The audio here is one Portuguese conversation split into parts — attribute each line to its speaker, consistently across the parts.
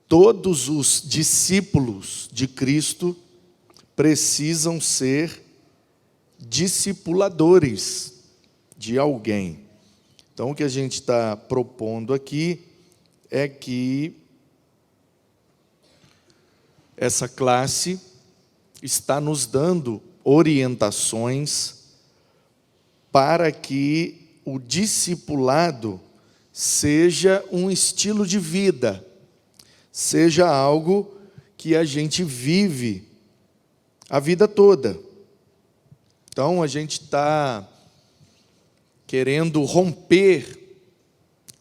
Speaker 1: Todos os discípulos de Cristo precisam ser discipuladores de alguém. Então, o que a gente está propondo aqui é que essa classe está nos dando orientações para que o discipulado seja um estilo de vida, seja algo que a gente vive a vida toda. Então, a gente está querendo romper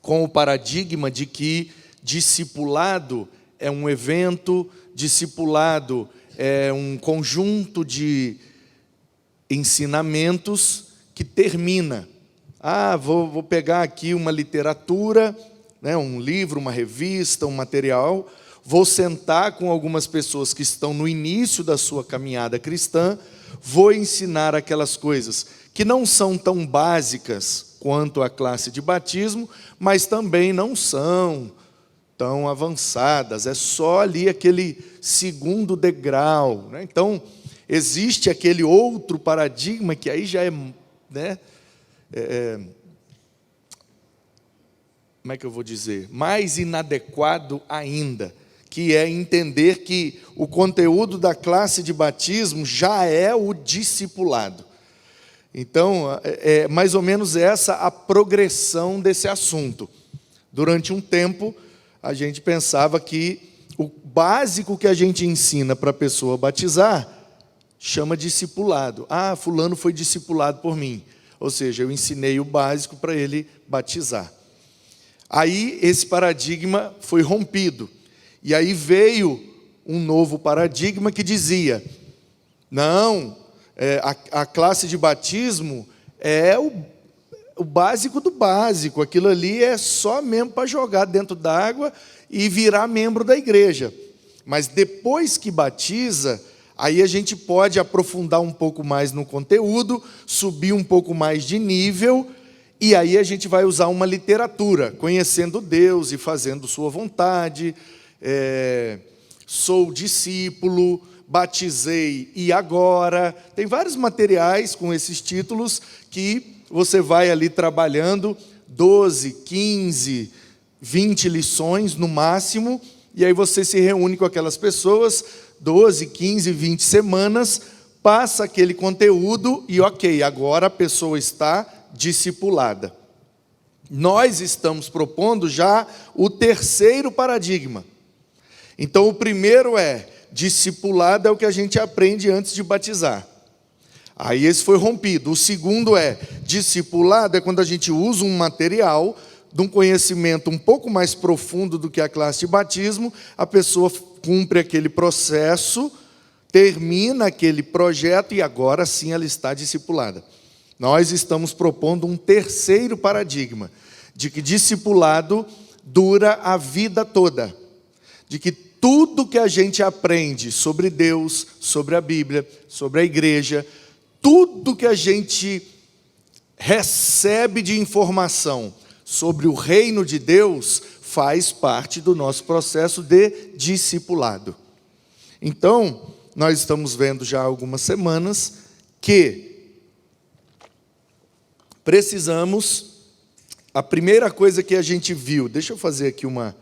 Speaker 1: com o paradigma de que discipulado é um evento, discipulado é um conjunto de ensinamentos que termina. Vou pegar aqui uma literatura, né, um livro, uma revista, um material, vou sentar com algumas pessoas que estão no início da sua caminhada cristã, vou ensinar aquelas coisas que não são tão básicas quanto a classe de batismo, mas também não são tão avançadas, é só ali aquele segundo degrau, né? Então, existe aquele outro paradigma que aí já é, né, como é que eu vou dizer? Mais inadequado ainda, que é entender que o conteúdo da classe de batismo já é o discipulado. Então, é mais ou menos essa a progressão desse assunto. Durante um tempo, a gente pensava que o básico que a gente ensina para a pessoa batizar chama discipulado. Fulano foi discipulado por mim. Ou seja, eu ensinei o básico para ele batizar. Aí esse paradigma foi rompido. E aí veio um novo paradigma que dizia, não, a classe de batismo é o básico do básico, aquilo ali é só mesmo para jogar dentro d'água e virar membro da igreja. Mas depois que batiza, aí a gente pode aprofundar um pouco mais no conteúdo, subir um pouco mais de nível, e aí a gente vai usar uma literatura, conhecendo Deus e fazendo sua vontade, sou discípulo, batizei e agora. Tem vários materiais com esses títulos que você vai ali trabalhando 12, 15, 20 lições no máximo, e aí você se reúne com aquelas pessoas, 12, 15, 20 semanas, passa aquele conteúdo e ok, agora a pessoa está discipulada. Nós estamos propondo já o terceiro paradigma. Então, o primeiro é, discipulado é o que a gente aprende antes de batizar. Aí esse foi rompido. O segundo é, discipulado é quando a gente usa um material de um conhecimento um pouco mais profundo do que a classe de batismo, a pessoa cumpre aquele processo, termina aquele projeto e agora sim ela está discipulada. Nós estamos propondo um terceiro paradigma, de que discipulado dura a vida toda, de que tudo que a gente aprende sobre Deus, sobre a Bíblia, sobre a igreja, tudo que a gente recebe de informação sobre o reino de Deus faz parte do nosso processo de discipulado. Então, nós estamos vendo já há algumas semanas que precisamos, a primeira coisa que a gente viu, deixa eu fazer aqui uma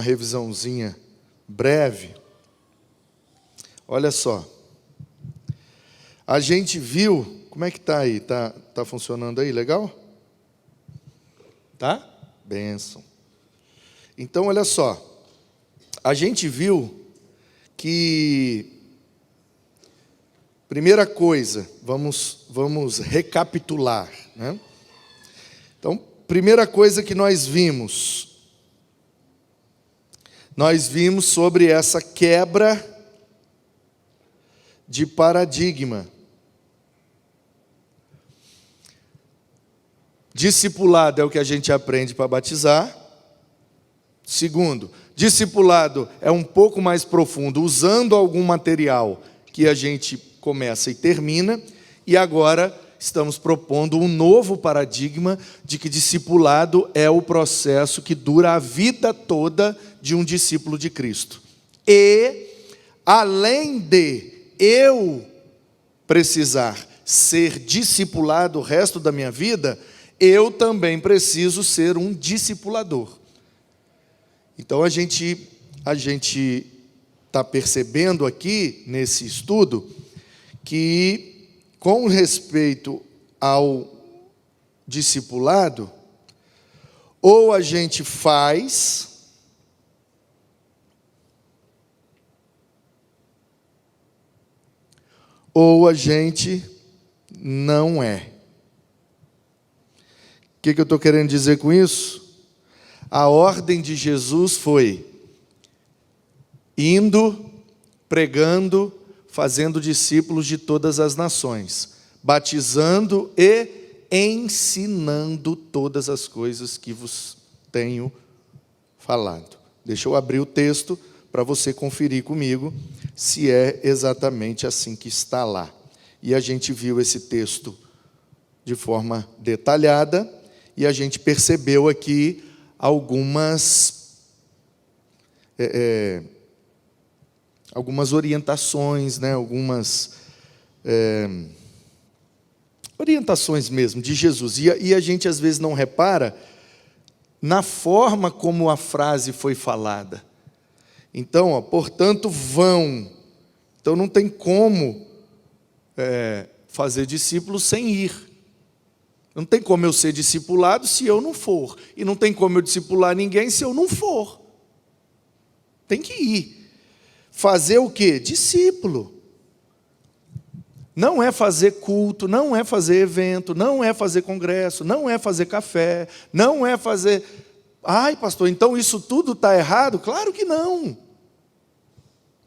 Speaker 1: revisãozinha breve. Olha só. A gente viu, como é que está aí? Tá funcionando aí, legal? Tá? Bênção. Então, olha só. A gente viu que, primeira coisa, vamos recapitular, né? Então, primeira coisa que nós vimos sobre essa quebra de paradigma. Discipulado é o que a gente aprende para batizar. Segundo, discipulado é um pouco mais profundo, usando algum material que a gente começa e termina. E agora, estamos propondo um novo paradigma de que discipulado é o processo que dura a vida toda de um discípulo de Cristo. E, além de eu precisar ser discipulado o resto da minha vida, eu também preciso ser um discipulador. Então a gente está percebendo aqui, nesse estudo, que com respeito ao discipulado, ou a gente faz, ou a gente não é. O que eu estou querendo dizer com isso? A ordem de Jesus foi indo, pregando, fazendo discípulos de todas as nações, batizando e ensinando todas as coisas que vos tenho falado. Deixa eu abrir o texto para você conferir comigo se é exatamente assim que está lá. E a gente viu esse texto de forma detalhada e a gente percebeu aqui algumas orientações, né? Algumas orientações mesmo de Jesus. E a gente às vezes não repara na forma como a frase foi falada. Então, portanto, vão. Então não tem como fazer discípulos sem ir. Não tem como eu ser discipulado se eu não for. E não tem como eu discipular ninguém se eu não for. Tem que ir. Fazer o quê? Discípulo. Não é fazer culto, não é fazer evento, não é fazer congresso, não é fazer café, não é fazer... Ai, pastor, então isso tudo está errado? Claro que não.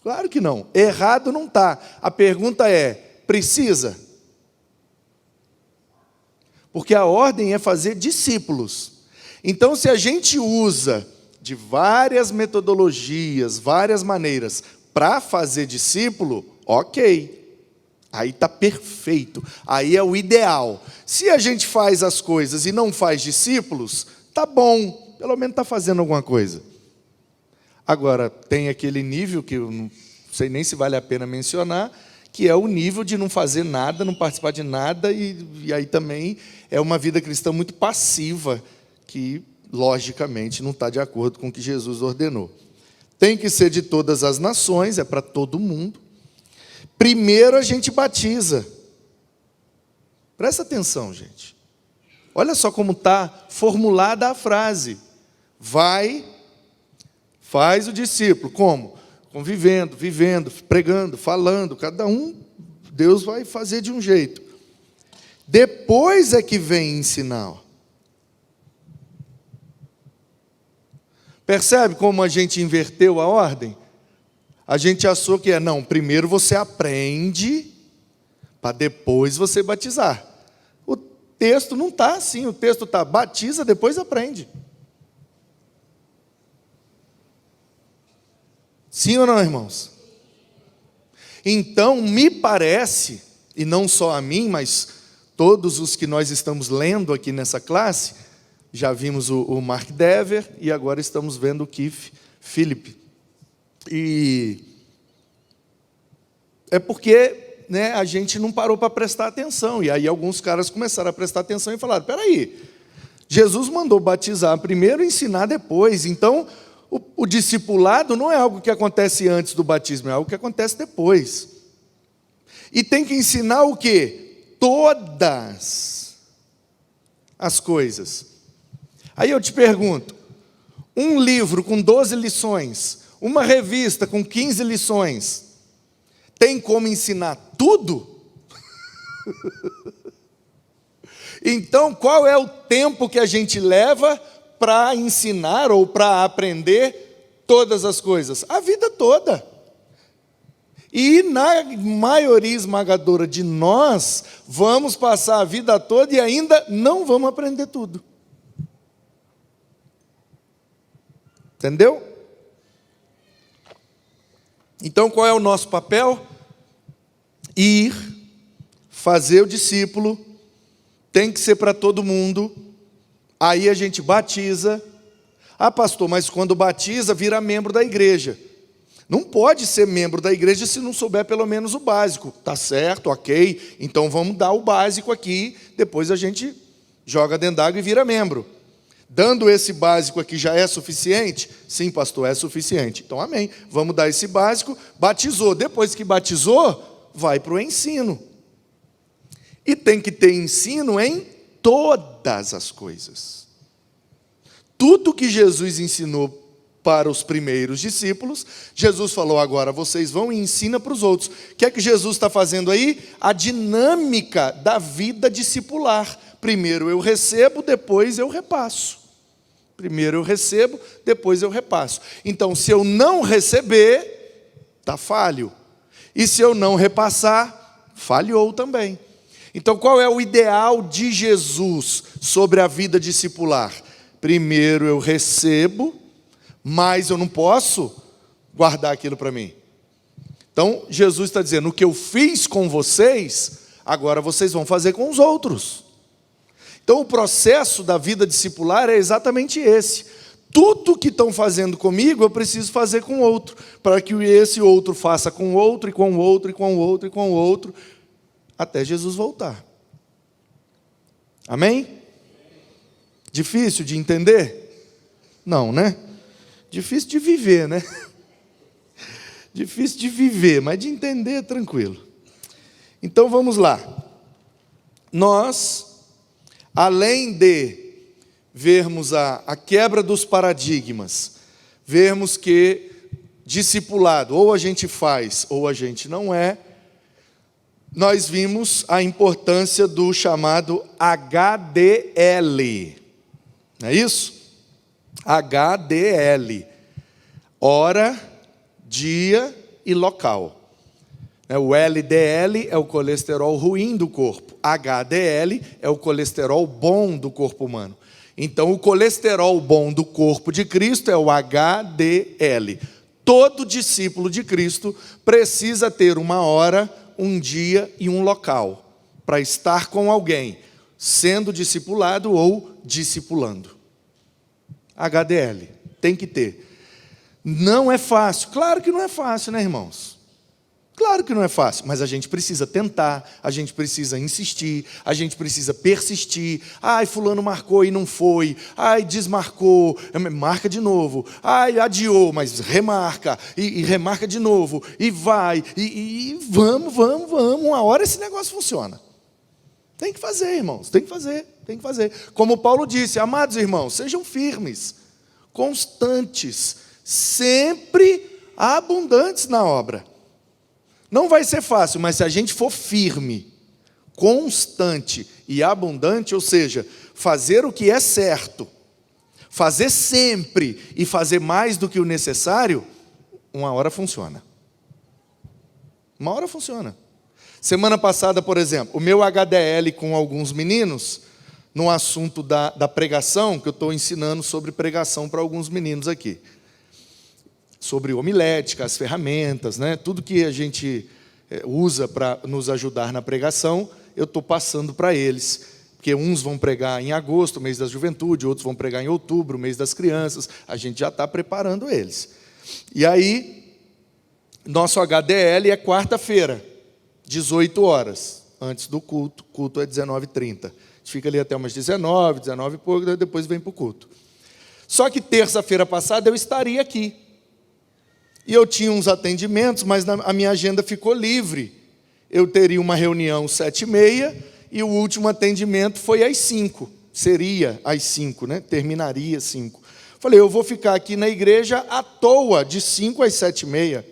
Speaker 1: Claro que não. Errado não está. A pergunta é, precisa? Porque a ordem é fazer discípulos. Então, se a gente usa de várias metodologias, várias maneiras, para fazer discípulo, ok. Aí está perfeito. Aí é o ideal. Se a gente faz as coisas e não faz discípulos, tá bom. Pelo menos está fazendo alguma coisa. Agora, tem aquele nível que eu não sei nem se vale a pena mencionar, que é o nível de não fazer nada, não participar de nada, e aí também é uma vida cristã muito passiva, que, logicamente, não está de acordo com o que Jesus ordenou. Tem que ser de todas as nações, é para todo mundo. Primeiro a gente batiza. Presta atenção, gente. Olha só como está formulada a frase. Vai, faz o discípulo. Como? Convivendo, vivendo, pregando, falando, cada um, Deus vai fazer de um jeito. Depois é que vem ensinar. Percebe como a gente inverteu a ordem? A gente achou que não, primeiro você aprende, para depois você batizar. O texto não está assim, o texto está batiza, depois aprende. Sim ou não, irmãos? Então, me parece, e não só a mim, mas todos os que nós estamos lendo aqui nessa classe, já vimos o Mark Dever e agora estamos vendo o Keith Phillips. E é porque a gente não parou para prestar atenção. E aí alguns caras começaram a prestar atenção e falaram, espera aí, Jesus mandou batizar primeiro e ensinar depois. Então, o discipulado não é algo que acontece antes do batismo, é algo que acontece depois. E tem que ensinar o quê? Todas as coisas. Aí eu te pergunto, um livro com 12 lições, uma revista com 15 lições, tem como ensinar tudo? Então, qual é o tempo que a gente leva para ensinar ou para aprender todas as coisas? A vida toda. E na maioria esmagadora de nós, vamos passar a vida toda e ainda não vamos aprender tudo. Entendeu? Então, qual é o nosso papel? Ir, fazer o discípulo, tem que ser para todo mundo. Aí a gente batiza. Ah, pastor, mas quando batiza, vira membro da igreja. Não pode ser membro da igreja se não souber pelo menos o básico. Tá certo, ok. Então vamos dar o básico aqui, depois a gente joga dentro d'água e vira membro. Dando esse básico aqui já é suficiente? Sim, pastor, é suficiente. Então, amém. Vamos dar esse básico. Batizou. Depois que batizou, vai para o ensino. E tem que ter ensino em todas as coisas. Tudo que Jesus ensinou para os primeiros discípulos, Jesus falou: agora vocês vão e ensinam para os outros. O que é que Jesus está fazendo aí? A dinâmica da vida discipular. Primeiro eu recebo, depois eu repasso. Primeiro eu recebo, depois eu repasso. Então, se eu não receber, está falho. E se eu não repassar, falhou também. Então, qual é o ideal de Jesus sobre a vida discipular? Primeiro eu recebo, mas eu não posso guardar aquilo para mim. Então, Jesus está dizendo: o que eu fiz com vocês, agora vocês vão fazer com os outros. Então, o processo da vida discipular é exatamente esse. Tudo que estão fazendo comigo, eu preciso fazer com o outro, para que esse outro faça com o outro, e com o outro, e com o outro, e com o outro, até Jesus voltar. Amém? Difícil de entender? Não, né? Difícil de viver, né? Difícil de viver, mas de entender, tranquilo. Então, vamos lá. Nós, além de vermos a quebra dos paradigmas, vermos que discipulado ou a gente faz ou a gente não é, nós vimos a importância do chamado HDL. Não é isso? HDL. Hora, dia e local. O LDL é o colesterol ruim do corpo. HDL é o colesterol bom do corpo humano. Então, o colesterol bom do corpo de Cristo é o HDL. Todo discípulo de Cristo precisa ter uma hora, um dia e um local para estar com alguém, sendo discipulado ou discipulando. HDL, tem que ter. Não é fácil. Claro que não é fácil, né, irmãos? Claro que não é fácil, mas a gente precisa tentar, a gente precisa insistir, a gente precisa persistir. Ai, fulano marcou e não foi. Ai, desmarcou, marca de novo. Ai, adiou, mas remarca, e remarca de novo, e vai, e vamos. Uma hora esse negócio funciona. Tem que fazer, irmãos, tem que fazer. Como Paulo disse: amados irmãos, sejam firmes, constantes, sempre abundantes na obra. Não vai ser fácil, mas se a gente for firme, constante e abundante, ou seja, fazer o que é certo, fazer sempre e fazer mais do que o necessário, uma hora funciona. Uma hora funciona. Semana passada, por exemplo, o meu HDL com alguns meninos, no assunto da pregação, que eu estou ensinando sobre pregação para alguns meninos aqui. Sobre homilética, as ferramentas, né? Tudo que a gente usa para nos ajudar na pregação, eu estou passando para eles. Porque uns vão pregar em agosto, mês da juventude, outros vão pregar em outubro, mês das crianças. A gente já está preparando eles. E aí, nosso HDL é quarta-feira, 18 horas, antes do culto. O culto é 19h30. A gente fica ali até umas 19 e pouco, depois vem para o culto. Só que terça-feira passada eu estaria aqui. E eu tinha uns atendimentos, mas a minha agenda ficou livre. Eu teria uma reunião às 7h30 e o último atendimento foi às 5. Seria às 5, né? Terminaria às 5. Falei, eu vou ficar aqui na igreja à toa, de 5 às 7h30.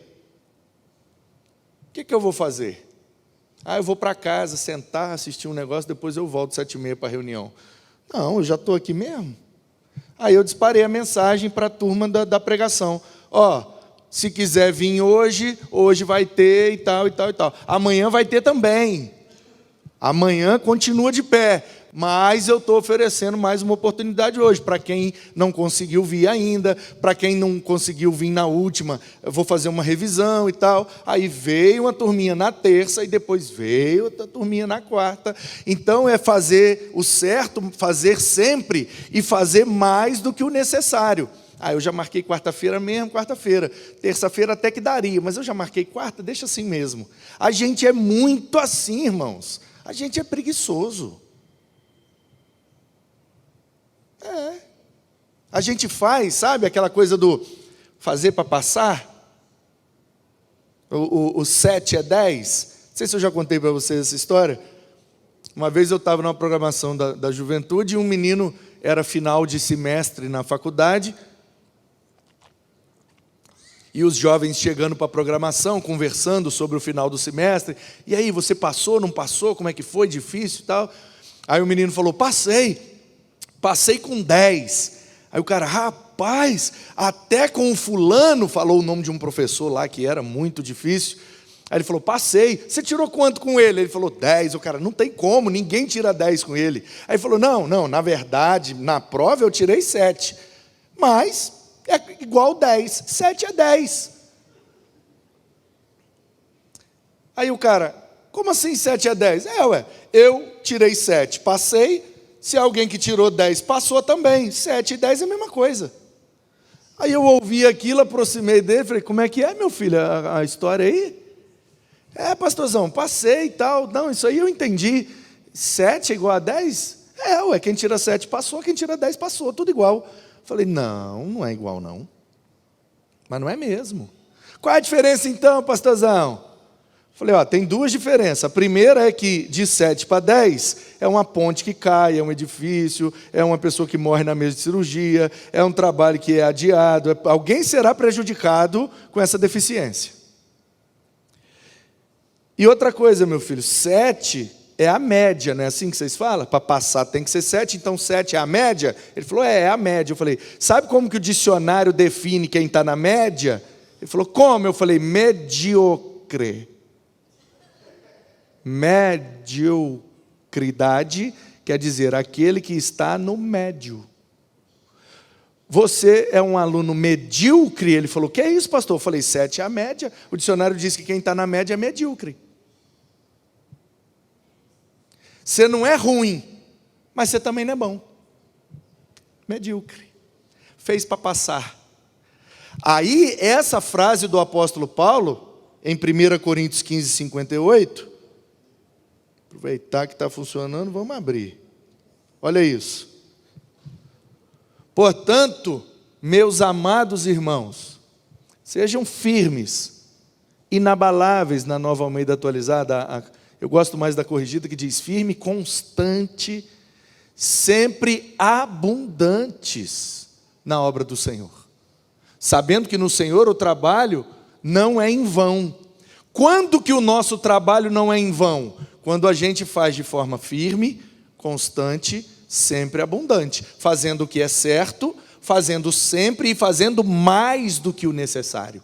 Speaker 1: O que eu vou fazer? Eu vou para casa, sentar, assistir um negócio, depois eu volto às 7h30 para a reunião. Não, eu já estou aqui mesmo. Aí eu disparei a mensagem para a turma da pregação. Se quiser vir hoje vai ter e tal. Amanhã vai ter também. Amanhã continua de pé. mas eu estou oferecendo mais uma oportunidade hoje. Para quem não conseguiu vir ainda, para quem não conseguiu vir na última, eu vou fazer uma revisão e tal. Aí veio uma turminha na terça e depois veio outra turminha na quarta. Então é fazer o certo, fazer sempre e fazer mais do que o necessário. Eu já marquei quarta-feira mesmo, quarta-feira. Terça-feira até que daria, mas eu já marquei quarta, deixa assim mesmo. A gente é muito assim, irmãos. A gente é preguiçoso. A gente faz, sabe, aquela coisa do fazer para passar? O 7 é 10. Não sei se eu já contei para vocês essa história. Uma vez eu estava numa programação da juventude e um menino era final de semestre na faculdade. E os jovens chegando para a programação, conversando sobre o final do semestre. E aí, você passou, não passou? Como é que foi? Difícil e tal? Aí o menino falou, passei com 10. Aí o cara, rapaz, até com o fulano, falou o nome de um professor lá que era muito difícil. Aí ele falou, passei. Você tirou quanto com ele? Ele falou, 10. O cara, não tem como, ninguém tira 10 com ele. Aí ele falou, não, na verdade, na prova eu tirei 7. Mas é igual 10. 7 é 10. Aí o cara, como assim 7 é 10? Eu tirei 7, passei. Se alguém que tirou 10 passou também. 7 e 10 é a mesma coisa. Aí eu ouvi aquilo, aproximei dele, falei, como é que é, meu filho, a história aí? Pastorzão, passei e tal. Não, isso aí eu entendi. 7 é igual a 10? Quem tira 7 passou, quem tira 10 passou, tudo igual. Falei, não é igual não. Mas não é mesmo. Qual é a diferença então, pastorzão? Falei, tem duas diferenças. A primeira é que de 7 para 10 é uma ponte que cai, é um edifício, é uma pessoa que morre na mesa de cirurgia, é um trabalho que é adiado, alguém será prejudicado com essa deficiência. E outra coisa, meu filho, 7 é a média, não é assim que vocês falam? Para passar tem que ser 7, então 7 é a média? Ele falou, é a média. Eu falei, sabe como que o dicionário define quem está na média? Ele falou, como? Eu falei, mediocre. Mediocridade quer dizer aquele que está no médio. Você é um aluno medíocre? Ele falou, que é isso, pastor? Eu falei, 7 é a média. O dicionário diz que quem está na média é medíocre. Você não é ruim, mas você também não é bom. Medíocre. Fez para passar. Aí, essa frase do apóstolo Paulo, em 1 Coríntios 15, 58, aproveitar que está funcionando, vamos abrir. Olha isso. Portanto, meus amados irmãos, sejam firmes, inabaláveis na Nova Almeida atualizada. Eu gosto mais da corrigida que diz firme, constante, sempre abundantes na obra do Senhor. Sabendo que no Senhor o trabalho não é em vão. Quando que o nosso trabalho não é em vão? Quando a gente faz de forma firme, constante, sempre abundante. Fazendo o que é certo, fazendo sempre e fazendo mais do que o necessário.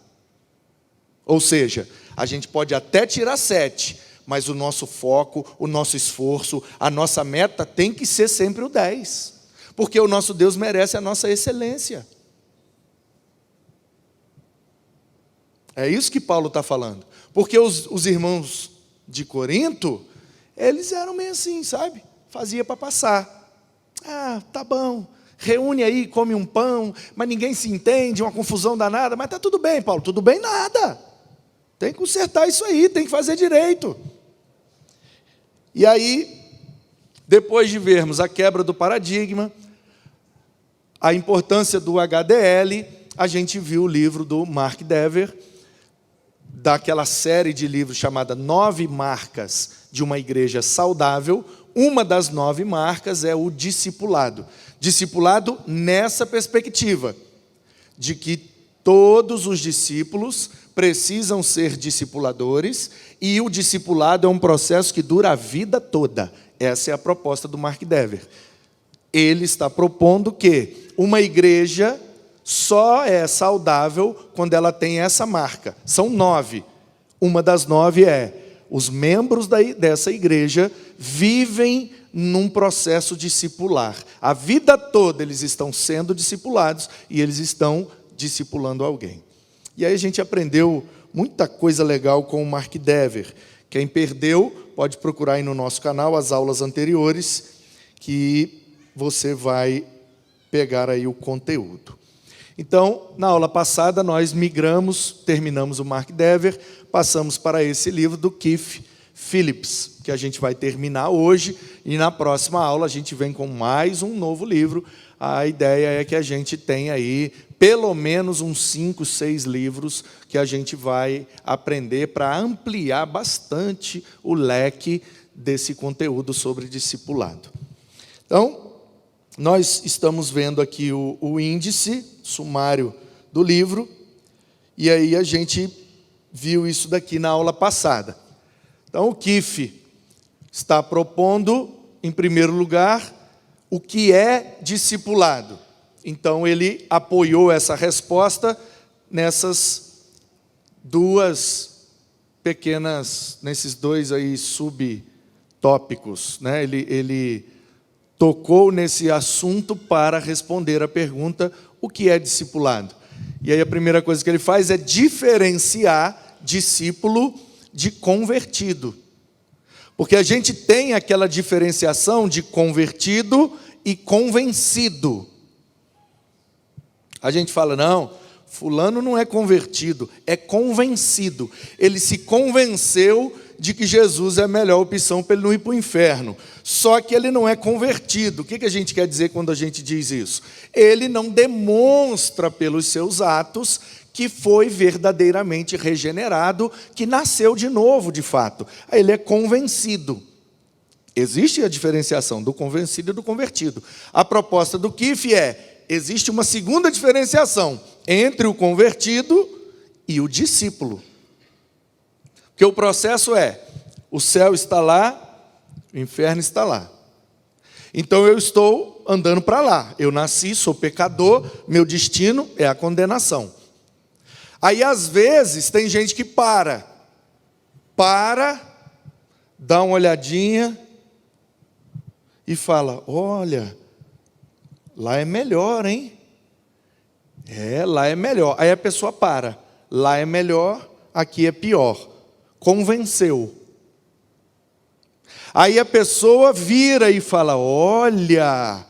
Speaker 1: Ou seja, a gente pode até tirar 7, mas o nosso foco, o nosso esforço, a nossa meta tem que ser sempre o 10. Porque o nosso Deus merece a nossa excelência. É isso que Paulo está falando. Porque os irmãos de Corinto, eles eram meio assim, sabe? Fazia para passar. Tá bom. Reúne aí, come um pão, mas ninguém se entende, uma confusão danada. Mas tá tudo bem, Paulo. Tudo bem nada. Tem que consertar isso aí, tem que fazer direito. E aí, depois de vermos a quebra do paradigma, a importância do HDL, a gente viu o livro do Mark Dever, daquela série de livros chamada 9 Marcas de uma Igreja Saudável. Uma das 9 marcas é o discipulado. Discipulado nessa perspectiva, de que todos os discípulos precisam ser discipuladores, e o discipulado é um processo que dura a vida toda. Essa é a proposta do Mark Dever. Ele está propondo que uma igreja só é saudável quando ela tem essa marca. São 9. Uma das 9 é: os membros dessa igreja vivem num processo discipular. A vida toda eles estão sendo discipulados e eles estão discipulando alguém. E aí a gente aprendeu muita coisa legal com o Mark Dever. Quem perdeu, pode procurar aí no nosso canal as aulas anteriores, que você vai pegar aí o conteúdo. Então, na aula passada, nós terminamos o Mark Dever, passamos para esse livro do Keith Phillips, que a gente vai terminar hoje, e na próxima aula a gente vem com mais um novo livro. A ideia é que a gente tenha aí pelo menos uns 5, 6 livros que a gente vai aprender para ampliar bastante o leque desse conteúdo sobre discipulado. Então, nós estamos vendo aqui o índice, sumário do livro, e aí a gente viu isso daqui na aula passada. Então, o Keith está propondo, em primeiro lugar, o que é discipulado. Então, ele apoiou essa resposta nesses dois aí subtópicos, né? Ele tocou nesse assunto para responder a pergunta, o que é discipulado? E aí a primeira coisa que ele faz é diferenciar discípulo de convertido. Porque a gente tem aquela diferenciação de convertido e convencido. A gente fala, não, fulano não é convertido, é convencido. Ele se convenceu de que Jesus é a melhor opção para ele não ir para o inferno. Só que ele não é convertido. O que a gente quer dizer quando a gente diz isso? Ele não demonstra pelos seus atos que foi verdadeiramente regenerado, que nasceu de novo, de fato. Ele é convencido. Existe a diferenciação do convencido e do convertido. A proposta do Keith existe uma segunda diferenciação entre o convertido e o discípulo. Porque o processo o céu está lá, o inferno está lá. Então eu estou andando para lá. Eu nasci, sou pecador, meu destino é a condenação. Aí, às vezes, tem gente que para, dá uma olhadinha e fala, olha, lá é melhor, hein? Lá é melhor. Aí a pessoa para, lá é melhor, aqui é pior. Convenceu. Aí a pessoa vira e fala, olha,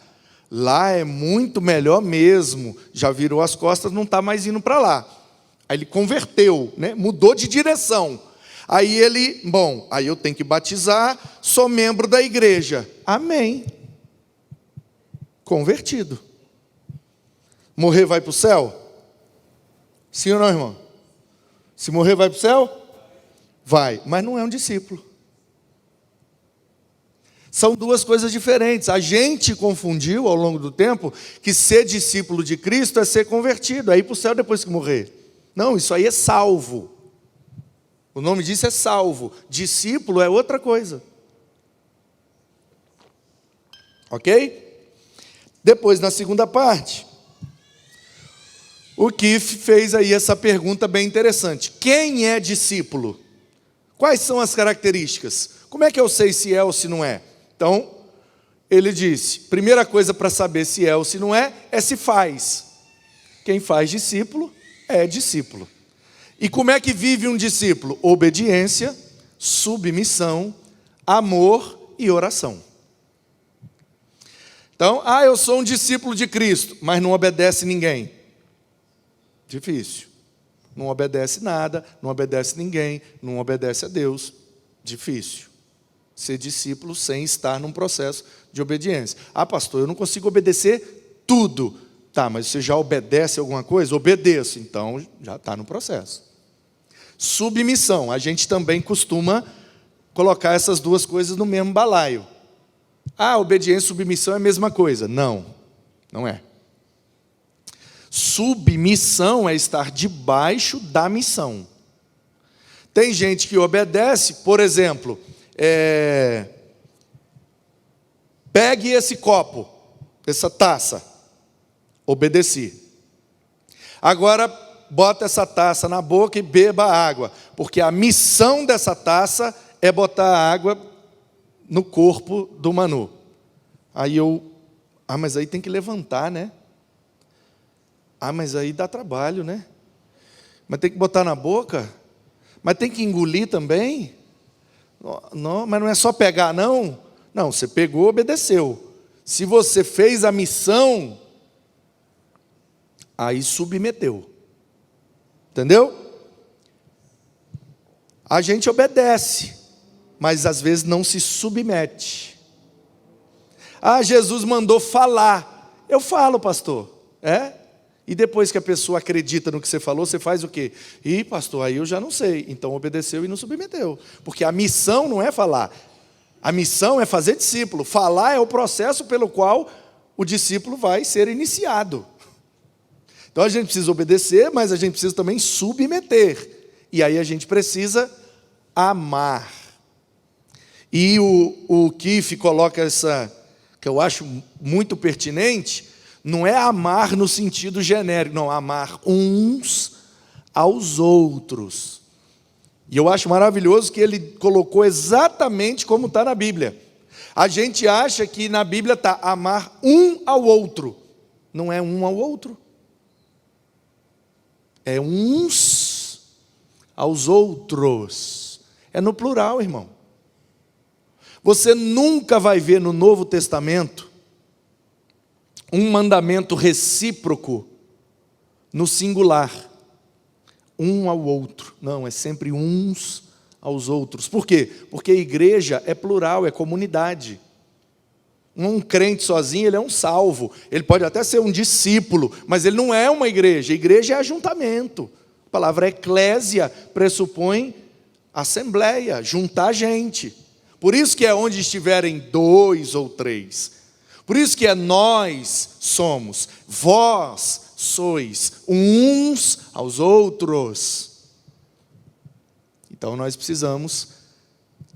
Speaker 1: lá é muito melhor mesmo. Já virou as costas, não está mais indo para lá. Aí ele converteu, né? Mudou de direção. Aí aí eu tenho que batizar, sou membro da igreja. Amém. Convertido. Morrer vai para o céu? Sim ou não, irmão? Se morrer vai para o céu? Vai, mas não é um discípulo. São duas coisas diferentes. A gente confundiu ao longo do tempo que ser discípulo de Cristo é ser convertido, é ir para o céu depois que morrer. Não, isso aí é salvo. O nome disso é salvo. Discípulo é outra coisa. Ok? Depois, na segunda parte, o Keith fez aí essa pergunta bem interessante. Quem é discípulo? Quais são as características? Como é que eu sei se é ou se não é? Então, ele disse, primeira coisa para saber se é ou se não é se faz. Quem faz discípulo é discípulo. E como é que vive um discípulo? Obediência, submissão, amor e oração. Então, eu sou um discípulo de Cristo, mas não obedece ninguém. Difícil. Não obedece nada, não obedece ninguém, não obedece a Deus. Difícil. Ser discípulo sem estar num processo de obediência. Pastor, eu não consigo obedecer tudo. Tá, mas você já obedece alguma coisa? Obedeço. Então, já está no processo. Submissão. A gente também costuma colocar essas duas coisas no mesmo balaio. Obediência e submissão é a mesma coisa. Não, não é. Submissão é estar debaixo da missão. Tem gente que obedece, por exemplo, pegue esse copo, essa taça. Obedeci. Agora, bota essa taça na boca e beba água, porque a missão dessa taça é botar água no corpo do Manu. Aí mas aí tem que levantar, né? Mas aí dá trabalho, né? Mas tem que botar na boca? Mas tem que engolir também? Não, mas não é só pegar, não? Não, você pegou, obedeceu. Se você fez a missão, aí submeteu. Entendeu? A gente obedece, mas às vezes não se submete. Jesus mandou falar. Eu falo, pastor. E depois que a pessoa acredita no que você falou, você faz o quê? Pastor, aí eu já não sei. Então obedeceu e não submeteu. Porque a missão não é falar. A missão é fazer discípulo. Falar é o processo pelo qual o discípulo vai ser iniciado. Então a gente precisa obedecer, mas a gente precisa também submeter. E aí a gente precisa amar. E o Keith coloca essa, que eu acho muito pertinente, não é amar no sentido genérico, não, amar uns aos outros. E eu acho maravilhoso que ele colocou exatamente como está na Bíblia. A gente acha que na Bíblia está amar um ao outro. Não é um ao outro. É uns aos outros. É no plural, irmão. Você nunca vai ver no Novo Testamento um mandamento recíproco no singular, um ao outro. Não, é sempre uns aos outros. Por quê? Porque a igreja é plural, é comunidade. Um crente sozinho, ele é um salvo. Ele pode até ser um discípulo, mas ele não é uma igreja. A igreja é ajuntamento. A palavra eclésia pressupõe assembleia, juntar gente. Por isso que é onde estiverem 2 ou 3. Por isso que é nós somos, vós sois, uns aos outros. Então nós precisamos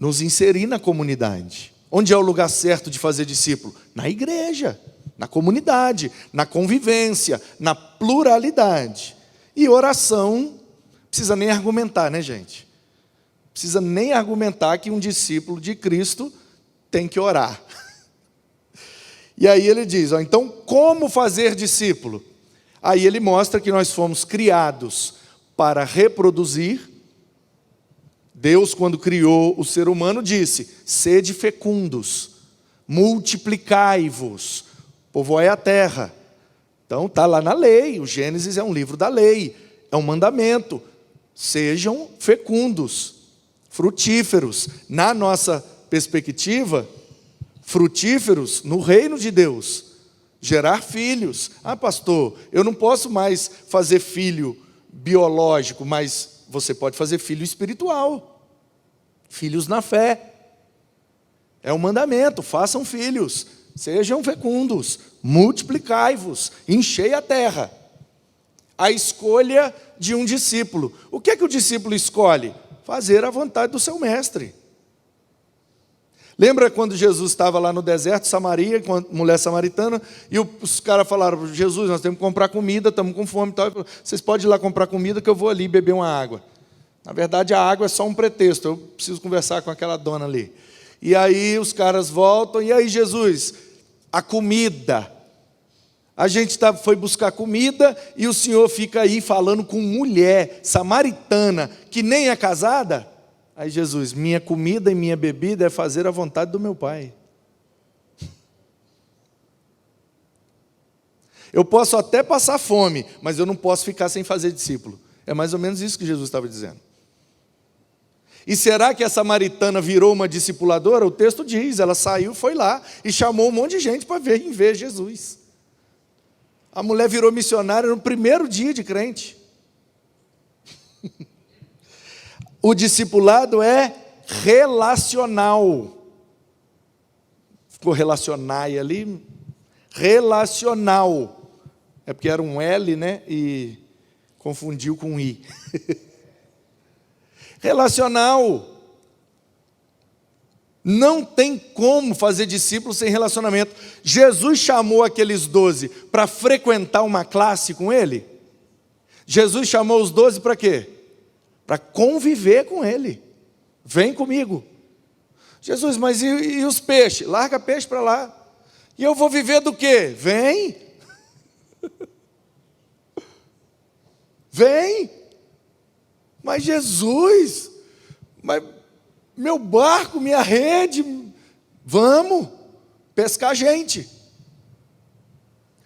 Speaker 1: nos inserir na comunidade. Onde é o lugar certo de fazer discípulo? Na igreja, na comunidade, na convivência, na pluralidade. E oração, não precisa nem argumentar, né, gente? Não precisa nem argumentar que um discípulo de Cristo tem que orar. E aí ele diz, então como fazer discípulo? Aí ele mostra que nós fomos criados para reproduzir. Deus, quando criou o ser humano, disse, sede fecundos, multiplicai-vos, povoai a terra. Então está lá na lei, o Gênesis é um livro da lei, é um mandamento. Sejam fecundos, frutíferos. Na nossa perspectiva, frutíferos no reino de Deus, gerar filhos. Pastor, eu não posso mais fazer filho biológico, mas você pode fazer filho espiritual, filhos na fé. É um mandamento, façam filhos, sejam fecundos, multiplicai-vos, enchei a terra. A escolha de um discípulo. O que é que o discípulo escolhe? Fazer a vontade do seu mestre. Lembra quando Jesus estava lá no deserto, Samaria, com a mulher samaritana, e os caras falaram, Jesus, nós temos que comprar comida, estamos com fome, vocês podem ir lá comprar comida que eu vou ali beber uma água. Na verdade, a água é só um pretexto, eu preciso conversar com aquela dona ali. E aí os caras voltam, e aí Jesus, a comida. A gente foi buscar comida, e o Senhor fica aí falando com mulher samaritana, que nem é casada. Aí Jesus, minha comida e minha bebida é fazer a vontade do meu Pai. Eu posso até passar fome, mas eu não posso ficar sem fazer discípulo. É mais ou menos isso que Jesus estava dizendo. E será que a samaritana virou uma discipuladora? O texto diz, ela saiu, foi lá e chamou um monte de gente para ver Jesus. A mulher virou missionária no primeiro dia de crente. O discipulado é relacional. Ficou relacionai ali? Relacional. É porque era um L, né? E confundiu com um I. Relacional. Não tem como fazer discípulo sem relacionamento. Jesus chamou aqueles 12 para frequentar uma classe com ele? Jesus chamou os 12 para quê? Para conviver com ele. Vem comigo. Jesus, mas e os peixes? Larga peixe para lá. E eu vou viver do quê? Vem. Vem. Mas Jesus, mas meu barco, minha rede, vamos pescar gente.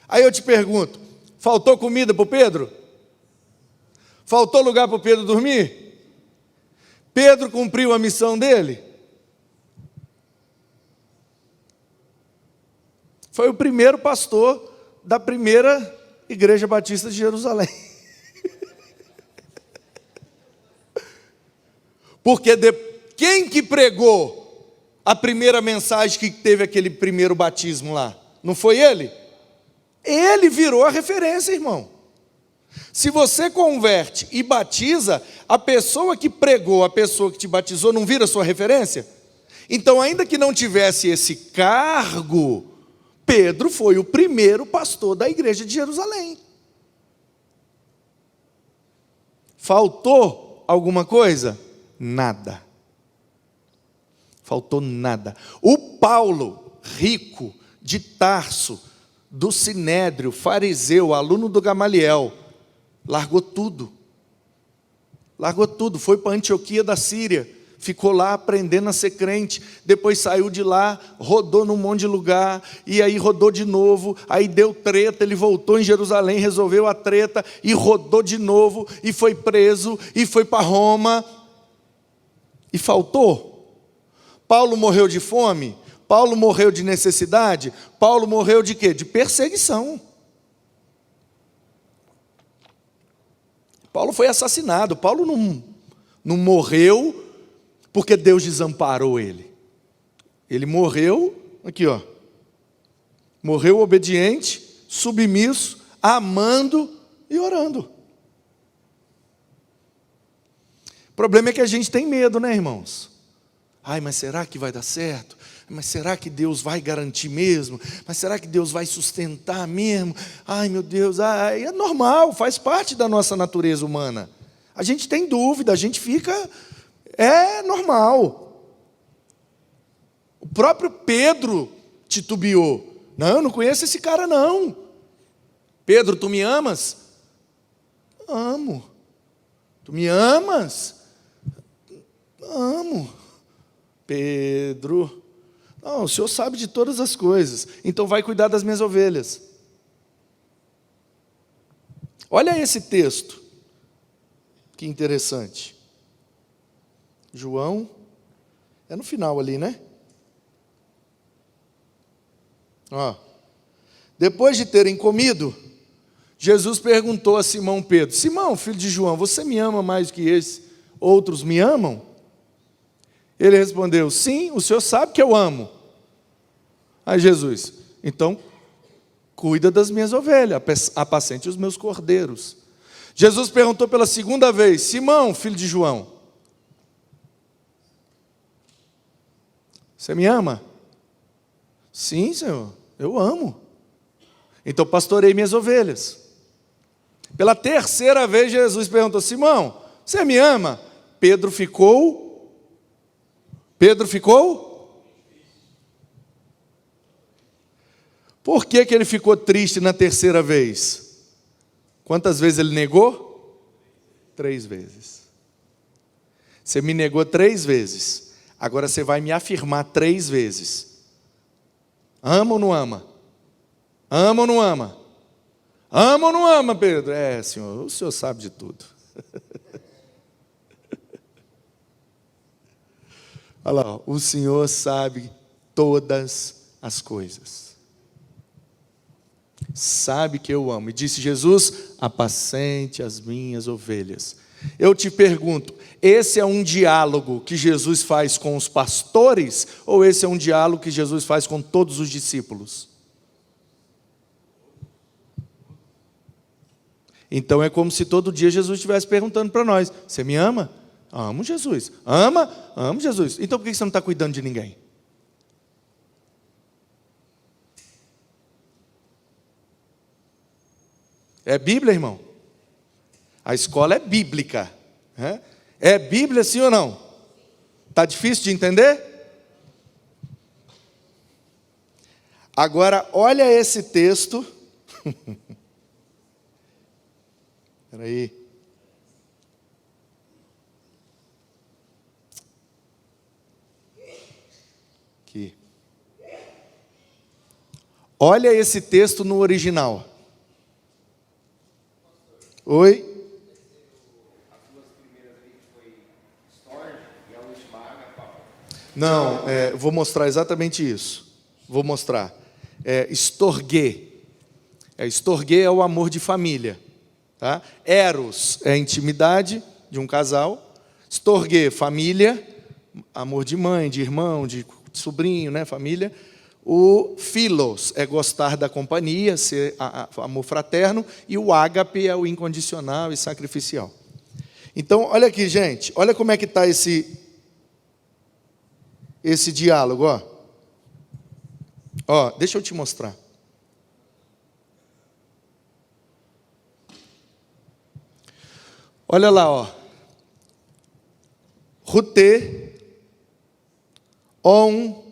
Speaker 1: Aí eu te pergunto, faltou comida para o Pedro? Faltou lugar para o Pedro dormir? Pedro cumpriu a missão dele? Foi o primeiro pastor da primeira Igreja Batista de Jerusalém. Porque quem que pregou a primeira mensagem que teve aquele primeiro batismo lá? Não foi ele? Ele virou a referência, irmão. Se você converte e batiza, a pessoa que pregou, a pessoa que te batizou, não vira sua referência? Então, ainda que não tivesse esse cargo, Pedro foi o primeiro pastor da igreja de Jerusalém. Faltou alguma coisa? Nada. Faltou nada. O Paulo, rico, de Tarso, do Sinédrio, fariseu, aluno do Gamaliel, largou tudo. Largou tudo, foi para Antioquia da Síria, ficou lá aprendendo a ser crente, depois saiu de lá, rodou num monte de lugar, e aí rodou de novo, aí deu treta, ele voltou em Jerusalém, resolveu a treta, e rodou de novo, e foi preso, e foi para Roma, e faltou. Paulo morreu de fome, Paulo morreu de necessidade, Paulo morreu de quê? De perseguição. Paulo foi assassinado, Paulo não morreu porque Deus desamparou ele. Ele morreu, aqui ó, morreu obediente, submisso, amando e orando. O problema é que a gente tem medo, né, irmãos? Ai, mas será que vai dar certo? Mas será que Deus vai garantir mesmo? Mas será que Deus vai sustentar mesmo? Ai, meu Deus, é normal, faz parte da nossa natureza humana. A gente tem dúvida, a gente fica... É normal. O próprio Pedro titubeou. Não, eu não conheço esse cara não. Pedro, tu me amas? Amo. Tu me amas? Amo. Pedro, não, o Senhor sabe de todas as coisas, então vai cuidar das minhas ovelhas. Olha esse texto, que interessante. João, é no final ali, né? Ó, depois de terem comido, Jesus perguntou a Simão Pedro: Simão, filho de João, você me ama mais do que esses outros me amam? Ele respondeu: sim, o Senhor sabe que eu amo. Aí Jesus: então, cuida das minhas ovelhas, apacente os meus cordeiros. Jesus perguntou pela segunda vez: Simão, filho de João, você me ama? Sim, Senhor, eu amo. Então pastorei minhas ovelhas. Pela terceira vez Jesus perguntou: Simão, você me ama? Pedro ficou... Por que ele ficou triste na terceira vez? Quantas vezes ele negou? 3 vezes. Você me negou 3 vezes. Agora você vai me afirmar 3 vezes. Ama ou não ama? Ama ou não ama? Ama ou não ama, Pedro? É, Senhor, o Senhor sabe de tudo. Olha lá, o Senhor sabe todas as coisas. Sabe que eu amo. E disse Jesus: apacente as minhas ovelhas. Eu te pergunto, esse é um diálogo que Jesus faz com os pastores? Ou esse é um diálogo que Jesus faz com todos os discípulos? Então é como se todo dia Jesus estivesse perguntando para nós: você me ama? Amo Jesus. Ama? Amo Jesus. Então por que você não está cuidando de ninguém? É Bíblia, irmão? A escola é bíblica. É Bíblia, sim ou não? Está difícil de entender? Agora, olha esse texto. Espera aí. Aqui. Olha esse texto no original. Oi? Não, vou mostrar exatamente isso. Vou mostrar. Storge. Storge é o amor de família. Tá? Eros é a intimidade de um casal. Storge, família. Amor de mãe, de irmão, de sobrinho, né? Família. O philos é gostar da companhia, ser amor fraterno. E o ágape é o incondicional e sacrificial. Então, olha aqui, gente. Olha como é que está esse diálogo, ó. Deixa eu te mostrar. Olha lá, ó. Rute, on,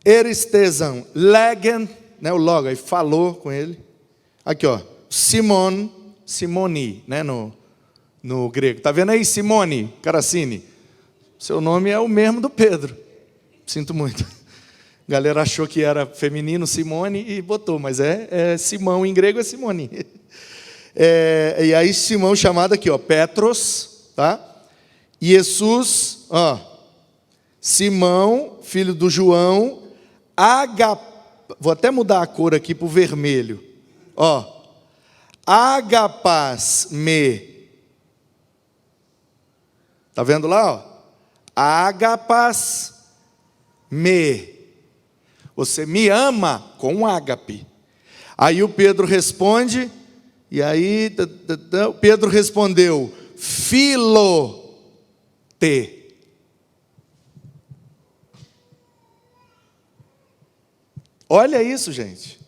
Speaker 1: eristesão, legen, né, o logo, aí falou com ele. Aqui, ó, Simoni, né, no grego. Tá vendo aí, Simone Caracini? Seu nome é o mesmo do Pedro. Sinto muito. A galera achou que era feminino, Simone, e botou, mas é Simão, em grego é Simone. E aí Simão chamado aqui, ó, Petros, tá? E Jesus, ó, Simão, filho do João, vou até mudar a cor aqui para o vermelho, ó, agapas me, tá vendo lá, ó? Agapas me, você me ama com ágape. Aí o Pedro responde, e aí Pedro respondeu, filote. Olha isso, gente.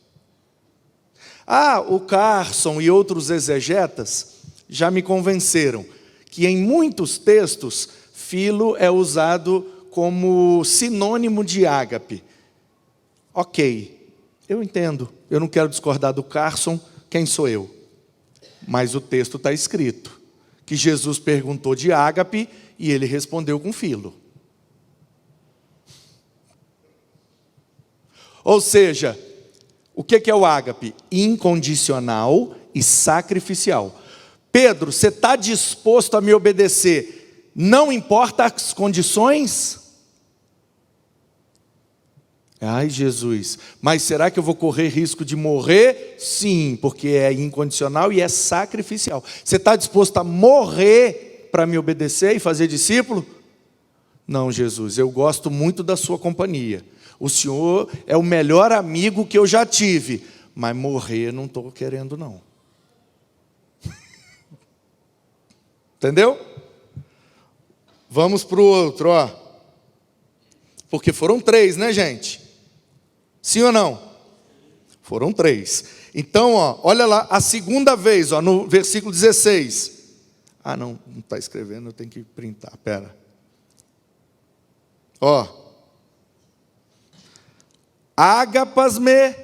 Speaker 1: O Carson e outros exegetas já me convenceram que em muitos textos, filo é usado como sinônimo de ágape. Ok, eu entendo. Eu não quero discordar do Carson, quem sou eu? Mas o texto está escrito que Jesus perguntou de ágape e ele respondeu com filo. Ou seja, o que é o ágape? Incondicional e sacrificial. Pedro, você está disposto a me obedecer, não importa as condições? Ai, Jesus, mas será que eu vou correr risco de morrer? Sim, porque é incondicional e é sacrificial. Você está disposto a morrer para me obedecer e fazer discípulo? Não, Jesus, eu gosto muito da sua companhia. O Senhor é o melhor amigo que eu já tive, mas morrer não estou querendo, não. Entendeu? Vamos para o outro, ó. Porque foram 3, né, gente? Sim ou não? Foram 3. Então, ó, olha lá, a segunda vez, ó, no versículo 16. Não está escrevendo, eu tenho que printar, pera. Ó. Agapas me.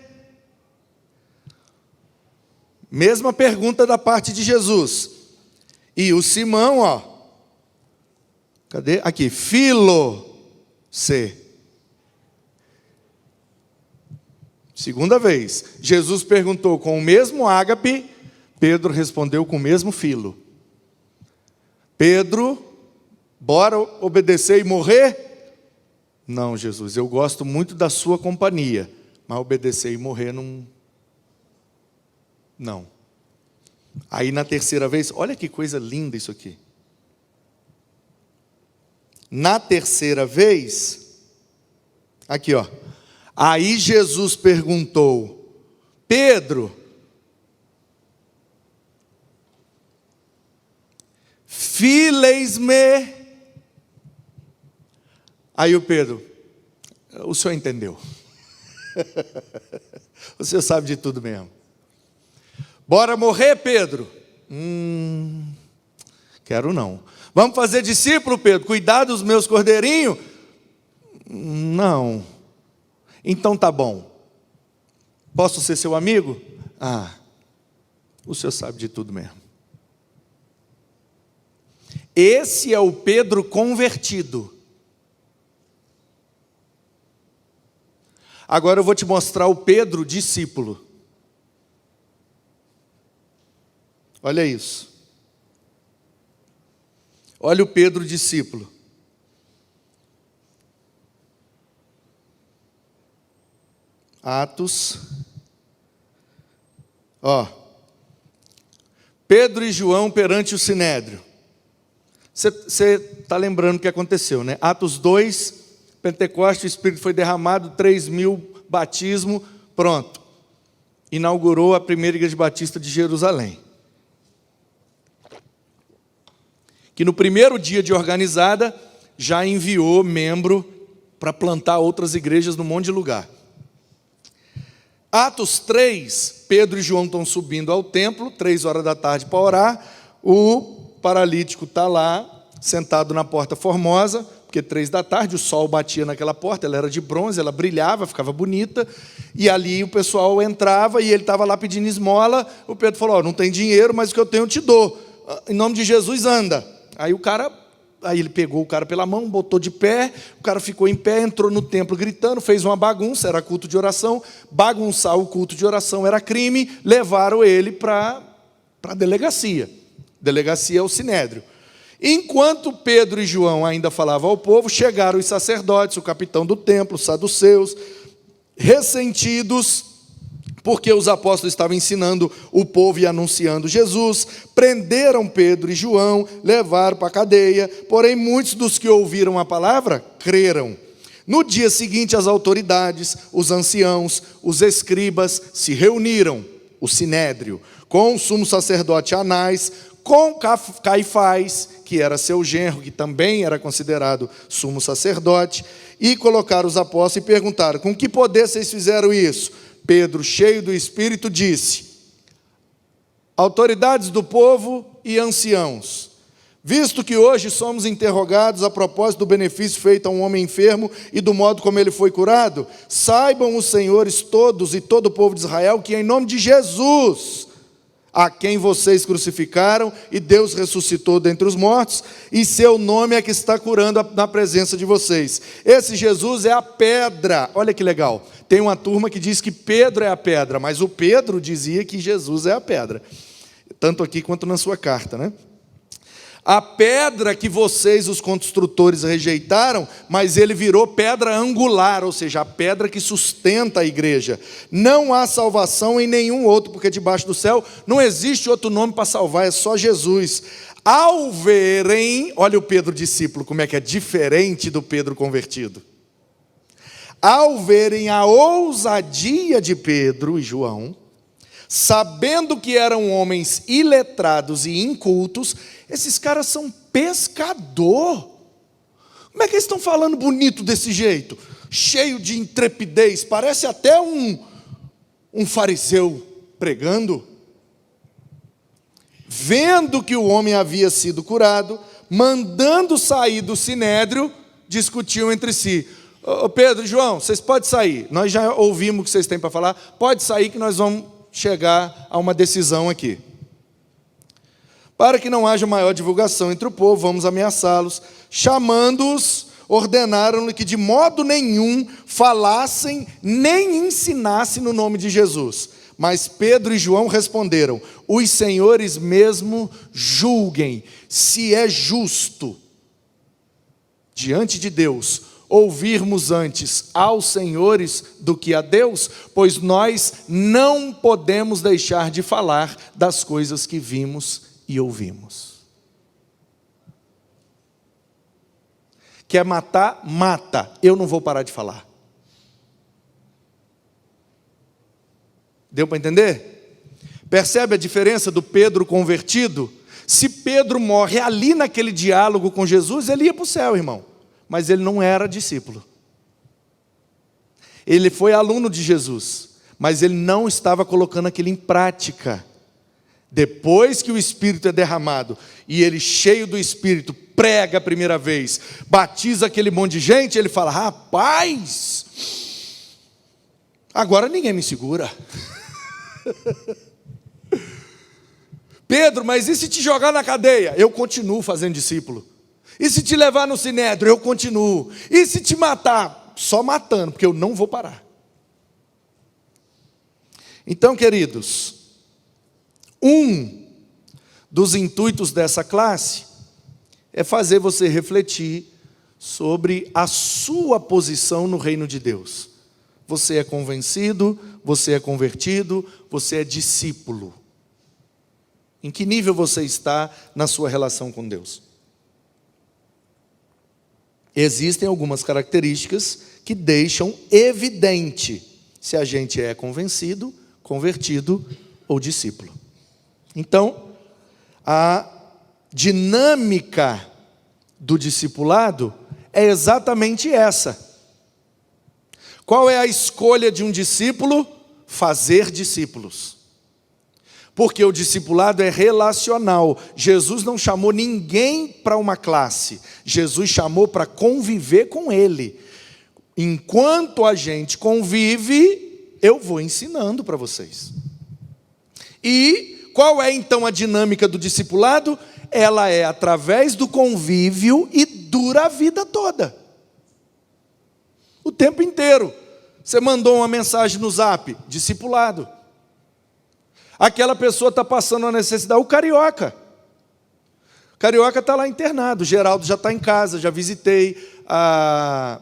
Speaker 1: Mesma pergunta da parte de Jesus. E o Simão, ó. Cadê? Aqui, filo-se. Segunda vez, Jesus perguntou com o mesmo ágape, Pedro respondeu com o mesmo filo. Pedro, bora obedecer e morrer? Não, Jesus, eu gosto muito da sua companhia, mas obedecer e morrer não. Aí na terceira vez, olha que coisa linda isso aqui. Na terceira vez, aqui ó, aí Jesus perguntou, Pedro, fileis-me. Aí o Pedro, o senhor entendeu. O senhor sabe de tudo mesmo. Bora morrer, Pedro? Quero não. Vamos fazer discípulo, Pedro? Cuidar dos meus cordeirinhos? Não. Então tá bom. Posso ser seu amigo? Ah, o senhor sabe de tudo mesmo. Esse é o Pedro convertido. Agora eu vou te mostrar o Pedro discípulo. Olha isso. Olha o Pedro discípulo. Atos. Pedro e João perante o Sinédrio. Você está lembrando o que aconteceu, né? Atos 2, Pentecostes, o Espírito foi derramado, 3.000 batismo, pronto. Inaugurou a primeira igreja batista de Jerusalém. Que no primeiro dia de organizada, já enviou membro para plantar outras igrejas num monte de lugar. Atos 3, Pedro e João estão subindo ao templo, 3 horas da tarde para orar, o paralítico está lá, sentado na porta formosa, porque 3 da tarde o sol batia naquela porta, ela era de bronze, ela brilhava, ficava bonita, e ali o pessoal entrava e ele estava lá pedindo esmola, o Pedro falou, não tem dinheiro, mas o que eu tenho eu te dou, em nome de Jesus anda. Aí ele pegou o cara pela mão, botou de pé, o cara ficou em pé, entrou no templo gritando, fez uma bagunça, era culto de oração, bagunçar o culto de oração era crime, levaram ele para a delegacia. Delegacia é o Sinédrio. Enquanto Pedro e João ainda falavam ao povo, chegaram os sacerdotes, o capitão do templo, os saduceus, ressentidos, porque os apóstolos estavam ensinando o povo e anunciando Jesus, prenderam Pedro e João, levaram para a cadeia, porém muitos dos que ouviram a palavra, creram. No dia seguinte, as autoridades, os anciãos, os escribas se reuniram, o Sinédrio, com o sumo sacerdote Anás, com Caifás, que era seu genro, que também era considerado sumo sacerdote, e colocaram os apóstolos e perguntaram, com que poder vocês fizeram isso? Pedro, cheio do Espírito, disse, autoridades do povo e anciãos, visto que hoje somos interrogados a propósito do benefício feito a um homem enfermo e do modo como ele foi curado, saibam os senhores todos e todo o povo de Israel que em nome de Jesus, a quem vocês crucificaram e Deus ressuscitou dentre os mortos, e seu nome é que está curando na presença de vocês. Esse Jesus é a pedra. Olha que legal. Tem uma turma que diz que Pedro é a pedra, mas o Pedro dizia que Jesus é a pedra. Tanto aqui quanto na sua carta, né? A pedra que vocês, os construtores, rejeitaram, mas ele virou pedra angular, ou seja, a pedra que sustenta a igreja. Não há salvação em nenhum outro, porque debaixo do céu não existe outro nome para salvar, é só Jesus. Ao verem, olha o Pedro discípulo, como é que é diferente do Pedro convertido. Ao verem a ousadia de Pedro e João, sabendo que eram homens iletrados e incultos, esses caras são pescador. Como é que eles estão falando bonito desse jeito? Cheio de intrepidez, parece até um fariseu pregando. Vendo que o homem havia sido curado, mandando sair do Sinédrio, discutiam entre si. Ô Pedro, João, vocês podem sair. Nós já ouvimos o que vocês têm para falar. Pode sair que nós vamos chegar a uma decisão aqui. Para que não haja maior divulgação entre o povo, vamos ameaçá-los. Chamando-os, ordenaram-lhe que de modo nenhum falassem nem ensinassem no nome de Jesus. Mas Pedro e João responderam, os senhores mesmo julguem se é justo diante de Deus ouvirmos antes aos senhores do que a Deus, pois nós não podemos deixar de falar das coisas que vimos e ouvimos. Quer matar? Mata. Eu não vou parar de falar. Deu para entender? Percebe a diferença do Pedro convertido? Se Pedro morre ali naquele diálogo com Jesus, ele ia para o céu, irmão. Mas ele não era discípulo. Ele foi aluno de Jesus, mas ele não estava colocando aquilo em prática. Depois que o Espírito é derramado, e ele cheio do Espírito, prega a primeira vez, batiza aquele monte de gente, ele fala, rapaz, Agora ninguém me segura. Pedro, mas e se te jogar na cadeia? Eu continuo fazendo discípulo. E se te levar no sinédrio? Eu continuo. E se te matar? Só matando, porque eu não vou parar. Então, queridos, um dos intuitos dessa classe é fazer você refletir sobre a sua posição no reino de Deus. Você é convencido, você é convertido, você é discípulo. Em que nível você está na sua relação com Deus? Existem algumas características que deixam evidente se a gente é convencido, convertido ou discípulo. Então, a dinâmica do discipulado é exatamente essa. Qual é a escolha de um discípulo? Fazer discípulos. Porque o discipulado é relacional. Jesus não chamou ninguém para uma classe. Jesus chamou para conviver com Ele. Enquanto a gente convive, eu vou ensinando para vocês. E qual é então a dinâmica do discipulado? Ela é através do convívio e dura a vida toda. O tempo inteiro. Você mandou uma mensagem no Zap, discipulado. Aquela pessoa está passando uma necessidade, o carioca. O carioca está lá internado, o Geraldo já está em casa, já visitei, a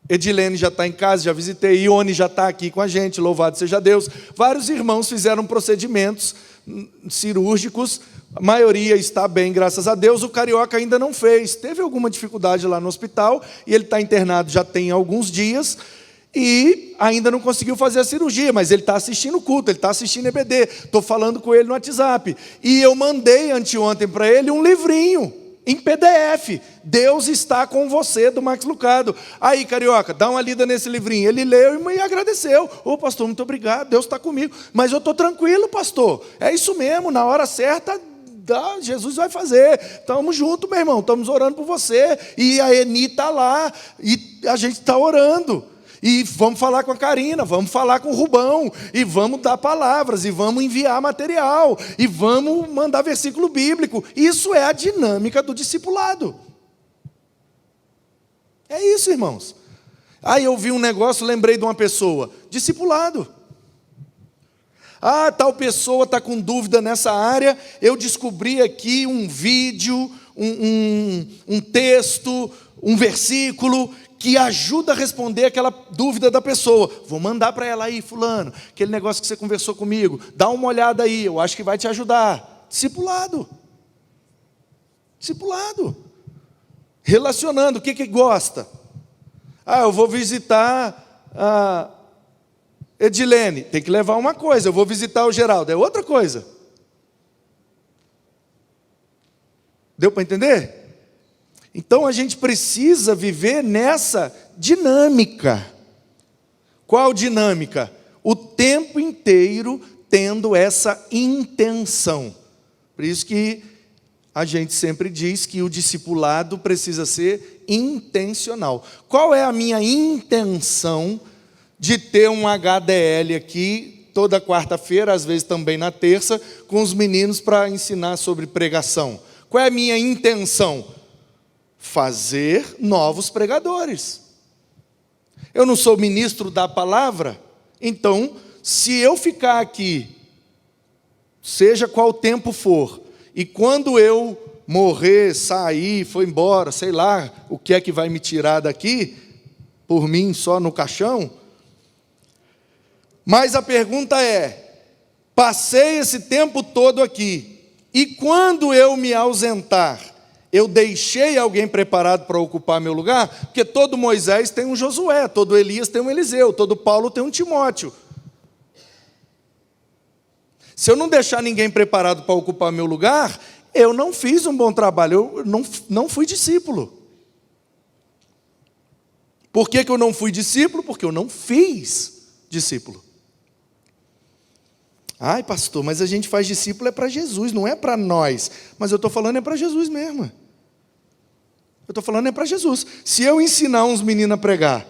Speaker 1: Edilene já está em casa, já visitei, Ione já está aqui com a gente, louvado seja Deus. Vários irmãos fizeram procedimentos cirúrgicos, a maioria está bem, graças a Deus. O carioca ainda não fez, teve alguma dificuldade lá no hospital, e ele está internado já tem alguns dias, e ainda não conseguiu fazer a cirurgia, mas ele está assistindo o culto, ele está assistindo EBD, estou falando com ele no WhatsApp, e eu mandei anteontem para ele um livrinho, em PDF, Deus está com você, do Max Lucado. Aí, carioca, dá uma lida nesse livrinho. Ele leu e me agradeceu. Ô, pastor, muito obrigado, Deus está comigo. Mas eu estou tranquilo, pastor, é isso mesmo, na hora certa, Jesus vai fazer. Estamos juntos, meu irmão, estamos orando por você. E a Eni está lá, e a gente está orando. E vamos falar com a Karina, vamos falar com o Rubão, e vamos dar palavras, e vamos enviar material, e vamos mandar versículo bíblico. Isso é a dinâmica do discipulado. É isso, irmãos. Aí eu vi um negócio, lembrei de uma pessoa, discipulado. Tal pessoa está com dúvida nessa área, eu descobri aqui um vídeo, um texto, um versículo que ajuda a responder aquela dúvida da pessoa. Vou mandar para ela aí, fulano, aquele negócio que você conversou comigo, dá uma olhada aí, eu acho que vai te ajudar. Discipulado. Discipulado. Relacionando, o que gosta? Eu vou visitar a Edilene, tem que levar uma coisa, eu vou visitar o Geraldo, é outra coisa. Deu para entender? Então a gente precisa viver nessa dinâmica. Qual dinâmica? O tempo inteiro tendo essa intenção. Por isso que a gente sempre diz que o discipulado precisa ser intencional. Qual é a minha intenção de ter um HDL aqui toda quarta-feira, às vezes também na terça, com os meninos para ensinar sobre pregação? Qual é a minha intenção? Fazer novos pregadores. Eu não sou ministro da palavra, então, se eu ficar aqui, seja qual tempo for, e quando eu morrer, sair, for embora, sei lá, o que é que vai me tirar daqui, por mim só no caixão, mas a pergunta é, passei esse tempo todo aqui, e quando eu me ausentar, eu deixei alguém preparado para ocupar meu lugar? Porque todo Moisés tem um Josué, todo Elias tem um Eliseu, todo Paulo tem um Timóteo. Se eu não deixar ninguém preparado para ocupar meu lugar, eu não fiz um bom trabalho, eu não fui discípulo. Por que eu não fui discípulo? Porque eu não fiz discípulo. Ai, pastor, mas a gente faz discípulo é para Jesus, não é para nós. Mas eu estou falando é para Jesus mesmo. Eu estou falando é para Jesus. Se eu ensinar uns meninos a pregar,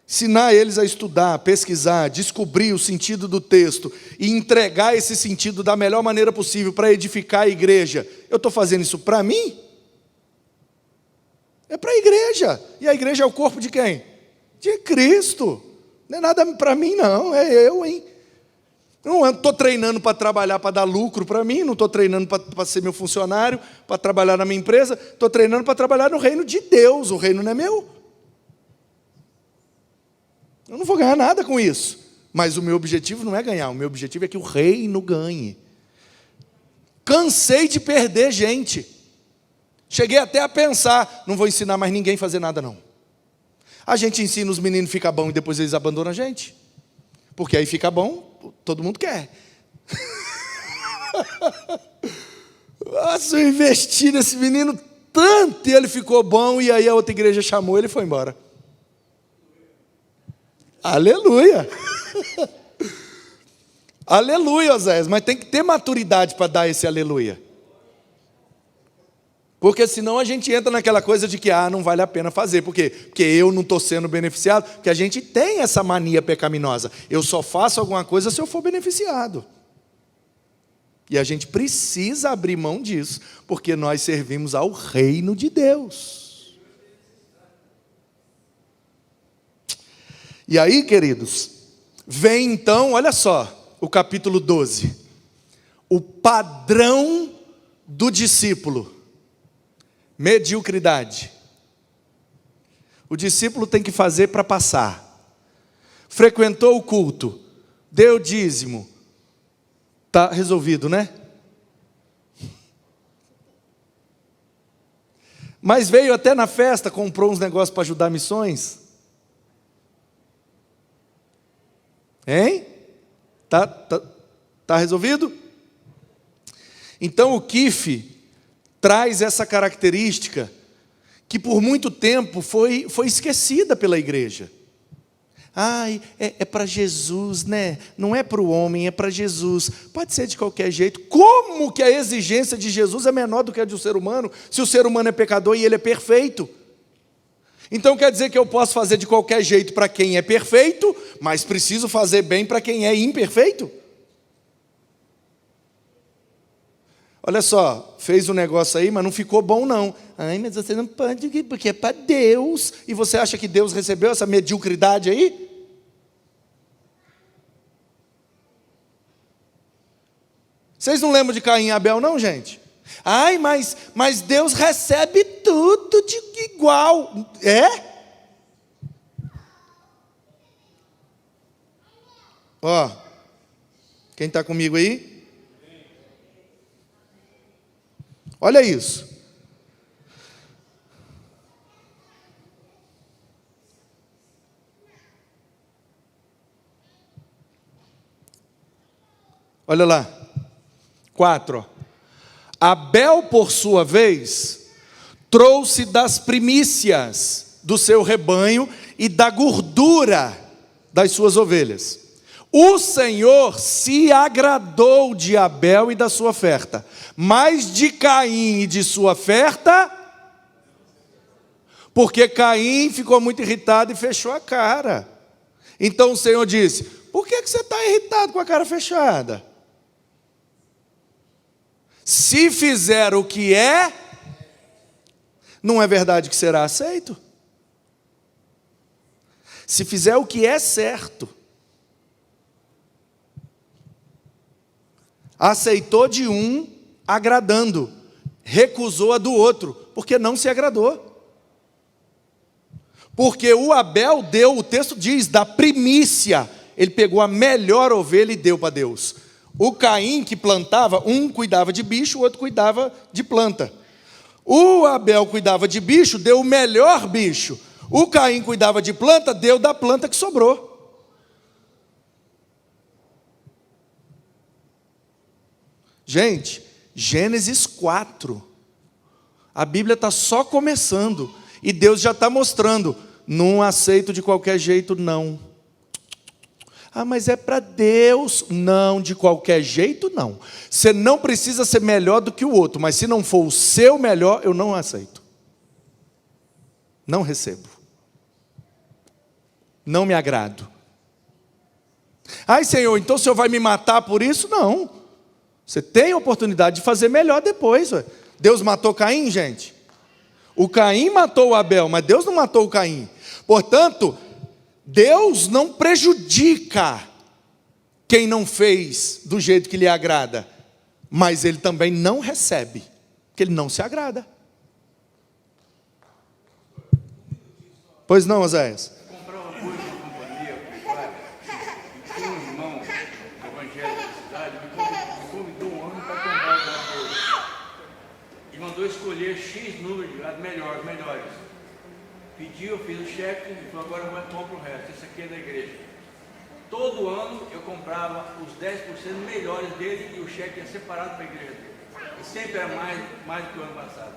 Speaker 1: ensinar eles a estudar, pesquisar, descobrir o sentido do texto e entregar esse sentido da melhor maneira possível para edificar a igreja, eu estou fazendo isso para mim? É para a igreja. E a igreja é o corpo de quem? De Cristo. Não é nada para mim, não. É eu, hein? Não estou treinando para trabalhar, para dar lucro para mim. Não estou treinando para ser meu funcionário, para trabalhar na minha empresa. Estou treinando para trabalhar no reino de Deus. O reino não é meu. Eu não vou ganhar nada com isso. Mas o meu objetivo não é ganhar. O meu objetivo é que o reino ganhe. Cansei de perder gente. Cheguei até a pensar, não vou ensinar mais ninguém a fazer nada, não. A gente ensina os meninos, fica bom, e depois eles abandonam a gente. Porque aí fica bom, todo mundo quer. Nossa, eu investi nesse menino tanto, e ele ficou bom, e aí a outra igreja chamou ele e foi embora. Aleluia! Aleluia, Oséias, mas tem que ter maturidade para dar esse aleluia. Porque senão a gente entra naquela coisa de que não vale a pena fazer. Por quê? Porque eu não estou sendo beneficiado. Porque a gente tem essa mania pecaminosa. Eu só faço alguma coisa se eu for beneficiado. E a gente precisa abrir mão disso, porque nós servimos ao reino de Deus. E aí, queridos, vem então, olha só, o capítulo 12. O padrão do discípulo. Mediocridade. O discípulo tem que fazer para passar. Frequentou o culto, deu dízimo. Está resolvido, né? Mas veio até na festa, comprou uns negócios para ajudar missões. Hein? Tá resolvido? Então o Kife traz essa característica que por muito tempo foi esquecida pela igreja. É para Jesus, né? Não é para o homem, é para Jesus. Pode ser de qualquer jeito. Como que a exigência de Jesus é menor do que a de um ser humano, se o ser humano é pecador e ele é perfeito? Então quer dizer que eu posso fazer de qualquer jeito para quem é perfeito, mas preciso fazer bem para quem é imperfeito? Olha só, fez um negócio aí, mas não ficou bom não. Mas você não pode, porque é para Deus. E você acha que Deus recebeu essa mediocridade aí? Vocês não lembram de Caim e Abel não, gente? Mas Deus recebe tudo de igual. É? Ó, quem está comigo aí? Olha isso. Olha lá. 4. Abel, por sua vez, trouxe das primícias do seu rebanho e da gordura das suas ovelhas. O Senhor se agradou de Abel e da sua oferta, mas de Caim e de sua oferta, porque Caim ficou muito irritado e fechou a cara. Então o Senhor disse: por que você está irritado com a cara fechada? Se fizer o que é, não é verdade que será aceito? Se fizer o que é certo, aceitou de um, agradando, recusou a do outro, porque não se agradou. Porque o Abel deu, o texto diz, da primícia, ele pegou a melhor ovelha e deu para Deus. O Caim que plantava, um cuidava de bicho, o outro cuidava de planta. O Abel cuidava de bicho, deu o melhor bicho. O Caim cuidava de planta, deu da planta que sobrou. Gente, Gênesis 4. A Bíblia está só começando. E Deus já está mostrando. Não aceito de qualquer jeito, não. Mas é para Deus. Não, de qualquer jeito, não. Você não precisa ser melhor do que o outro, mas se não for o seu melhor, eu não aceito. Não recebo. não me agrado. Ai, Senhor, então o Senhor vai me matar por isso? Não. Você tem a oportunidade de fazer melhor depois. Ué. Deus matou Caim, gente? O Caim matou o Abel, mas Deus não matou o Caim. Portanto, Deus não prejudica quem não fez do jeito que lhe agrada, mas Ele também não recebe, porque Ele não se agrada. Pois não, Oséias?
Speaker 2: Eu comprava coisa na companhia, e tinha um irmão evangélico da cidade, me convidou um ano para comprar alguma coisa. E mandou escolher X número de as melhores. Pediu, eu fiz o cheque e falou, agora eu compro o resto, esse aqui é da igreja. Todo ano eu comprava os 10% melhores dele e o cheque ia separado para a igreja dele. E sempre era mais do que o ano passado.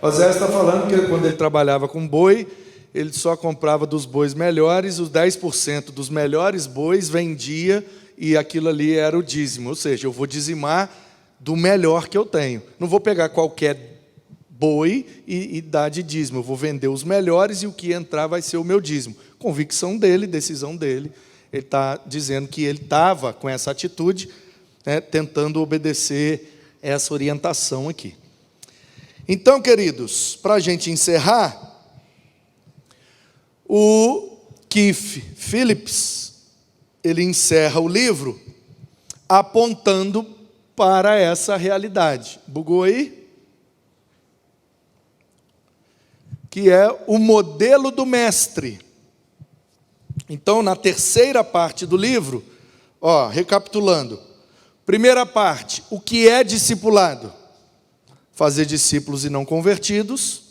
Speaker 1: Oséias está falando que quando ele trabalhava com boi, ele só comprava dos bois melhores, os 10% dos melhores bois vendia e aquilo ali era o dízimo. Ou seja, eu vou dizimar do melhor que eu tenho. Não vou pegar qualquer boi e dar de dízimo. Eu vou vender os melhores e o que entrar vai ser o meu dízimo. Convicção dele, decisão dele. Ele está dizendo que ele estava com essa atitude, né, tentando obedecer essa orientação aqui. Então, queridos, para a gente encerrar, o Keith Phillips, ele encerra o livro apontando para essa realidade. Bugou aí? Que é o modelo do mestre. Então, na terceira parte do livro, recapitulando. Primeira parte, o que é discipulado? Fazer discípulos e não convertidos.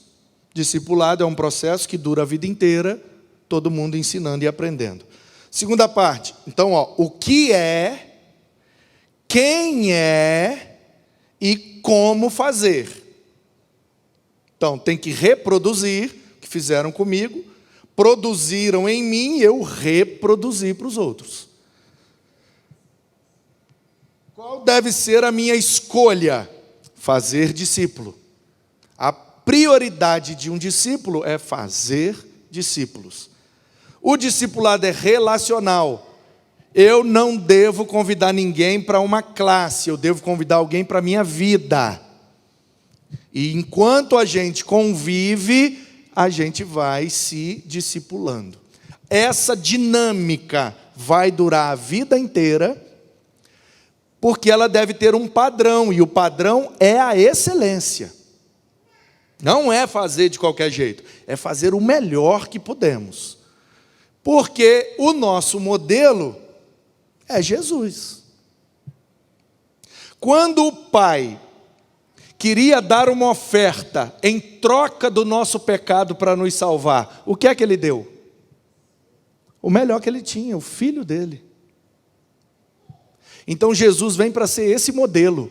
Speaker 1: Discipulado é um processo que dura a vida inteira, todo mundo ensinando e aprendendo. Segunda parte, então, o que é, quem é e como fazer. Então, tem que reproduzir o que fizeram comigo, produziram em mim, eu reproduzi para os outros. Qual deve ser a minha escolha? Fazer discípulo. A prioridade de um discípulo é fazer discípulos. O discipulado é relacional. Eu não devo convidar ninguém para uma classe, eu devo convidar alguém para a minha vida. E enquanto a gente convive, a gente vai se discipulando. Essa dinâmica vai durar a vida inteira, porque ela deve ter um padrão, e o padrão é a excelência. Não é fazer de qualquer jeito, é fazer o melhor que podemos. Porque o nosso modelo é Jesus. Quando o Pai queria dar uma oferta em troca do nosso pecado para nos salvar, o que é que Ele deu? O melhor que Ele tinha, o Filho dEle. Então Jesus vem para ser esse modelo,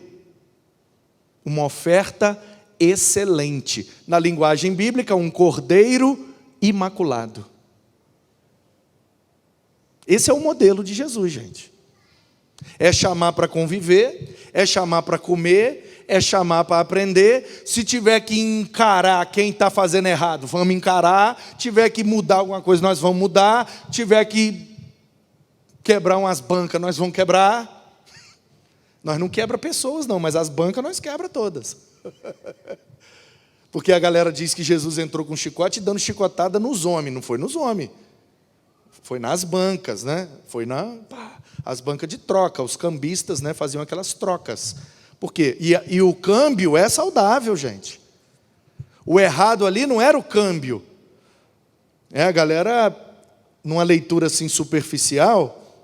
Speaker 1: uma oferta excelente. Na linguagem bíblica, um cordeiro imaculado. Esse é o modelo de Jesus, gente. É chamar para conviver, é chamar para comer, é chamar para aprender. Se tiver que encarar quem está fazendo errado, vamos encarar. Tiver que mudar alguma coisa, nós vamos mudar. Tiver que quebrar umas bancas, nós vamos quebrar. Nós não quebra pessoas não, mas as bancas nós quebra todas. Porque a galera diz que Jesus entrou com chicote dando chicotada nos homens. Não foi nos homens. Foi nas bancas, né? Foi as bancas de troca. Os cambistas, né, faziam aquelas trocas. Por quê? E o câmbio é saudável, gente. O errado ali não era o câmbio. A galera, numa leitura assim superficial,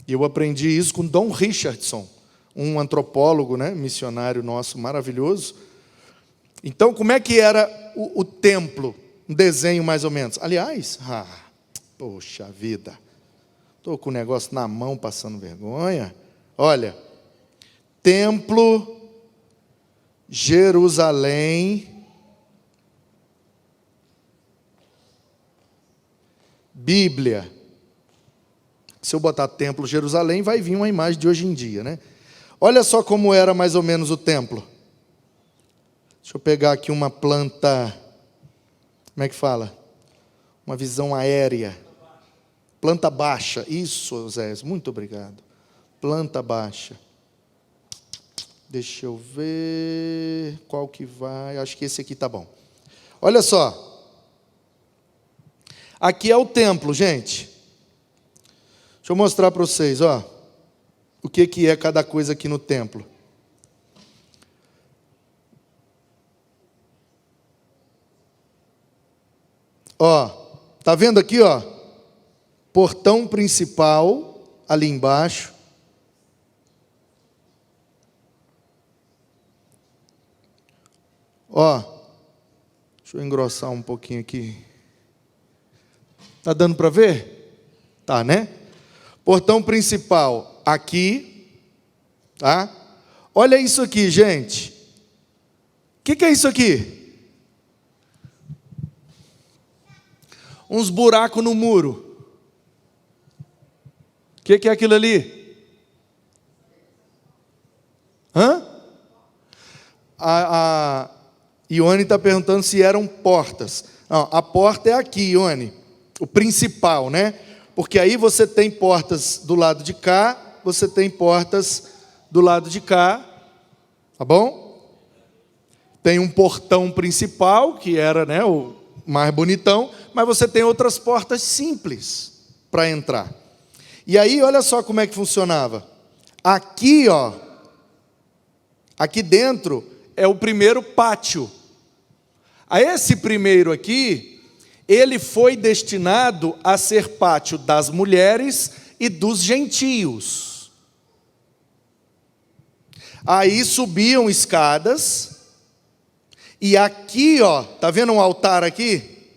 Speaker 1: e eu aprendi isso com Don Richardson, um antropólogo, né, missionário nosso maravilhoso. Então, como é que era o templo? Um desenho mais ou menos. Aliás, poxa vida, estou com o negócio na mão passando vergonha. Olha, templo, Jerusalém, Bíblia. Se eu botar templo, Jerusalém, vai vir uma imagem de hoje em dia, né? Olha só como era mais ou menos o templo. Deixa eu pegar aqui uma planta, como é que fala? uma visão aérea. Planta baixa, isso, Osés, muito obrigado. Planta baixa. Deixa eu ver qual que vai, acho que esse aqui tá bom. Olha só, aqui é o templo, gente. Deixa eu mostrar para vocês, ó, o que é cada coisa aqui no templo. Ó, tá vendo aqui, ó? Portão principal, ali embaixo. Ó, deixa eu engrossar um pouquinho aqui. Tá dando para ver? Tá, né? Portão principal aqui, tá? Olha isso aqui, gente. O que é isso aqui? Uns buracos no muro. O que é aquilo ali? Hã? A Ione está perguntando se eram portas. Não, a porta é aqui, Ione. O principal, né? Porque aí você tem portas do lado de cá, você tem portas do lado de cá. Tá bom? Tem um portão principal, que era, né, o mais bonitão, mas você tem outras portas simples para entrar. E aí, olha só como é que funcionava. Aqui, ó, aqui dentro é o primeiro pátio. A esse primeiro aqui, ele foi destinado a ser pátio das mulheres e dos gentios. Aí subiam escadas, e aqui, ó, tá vendo um altar aqui?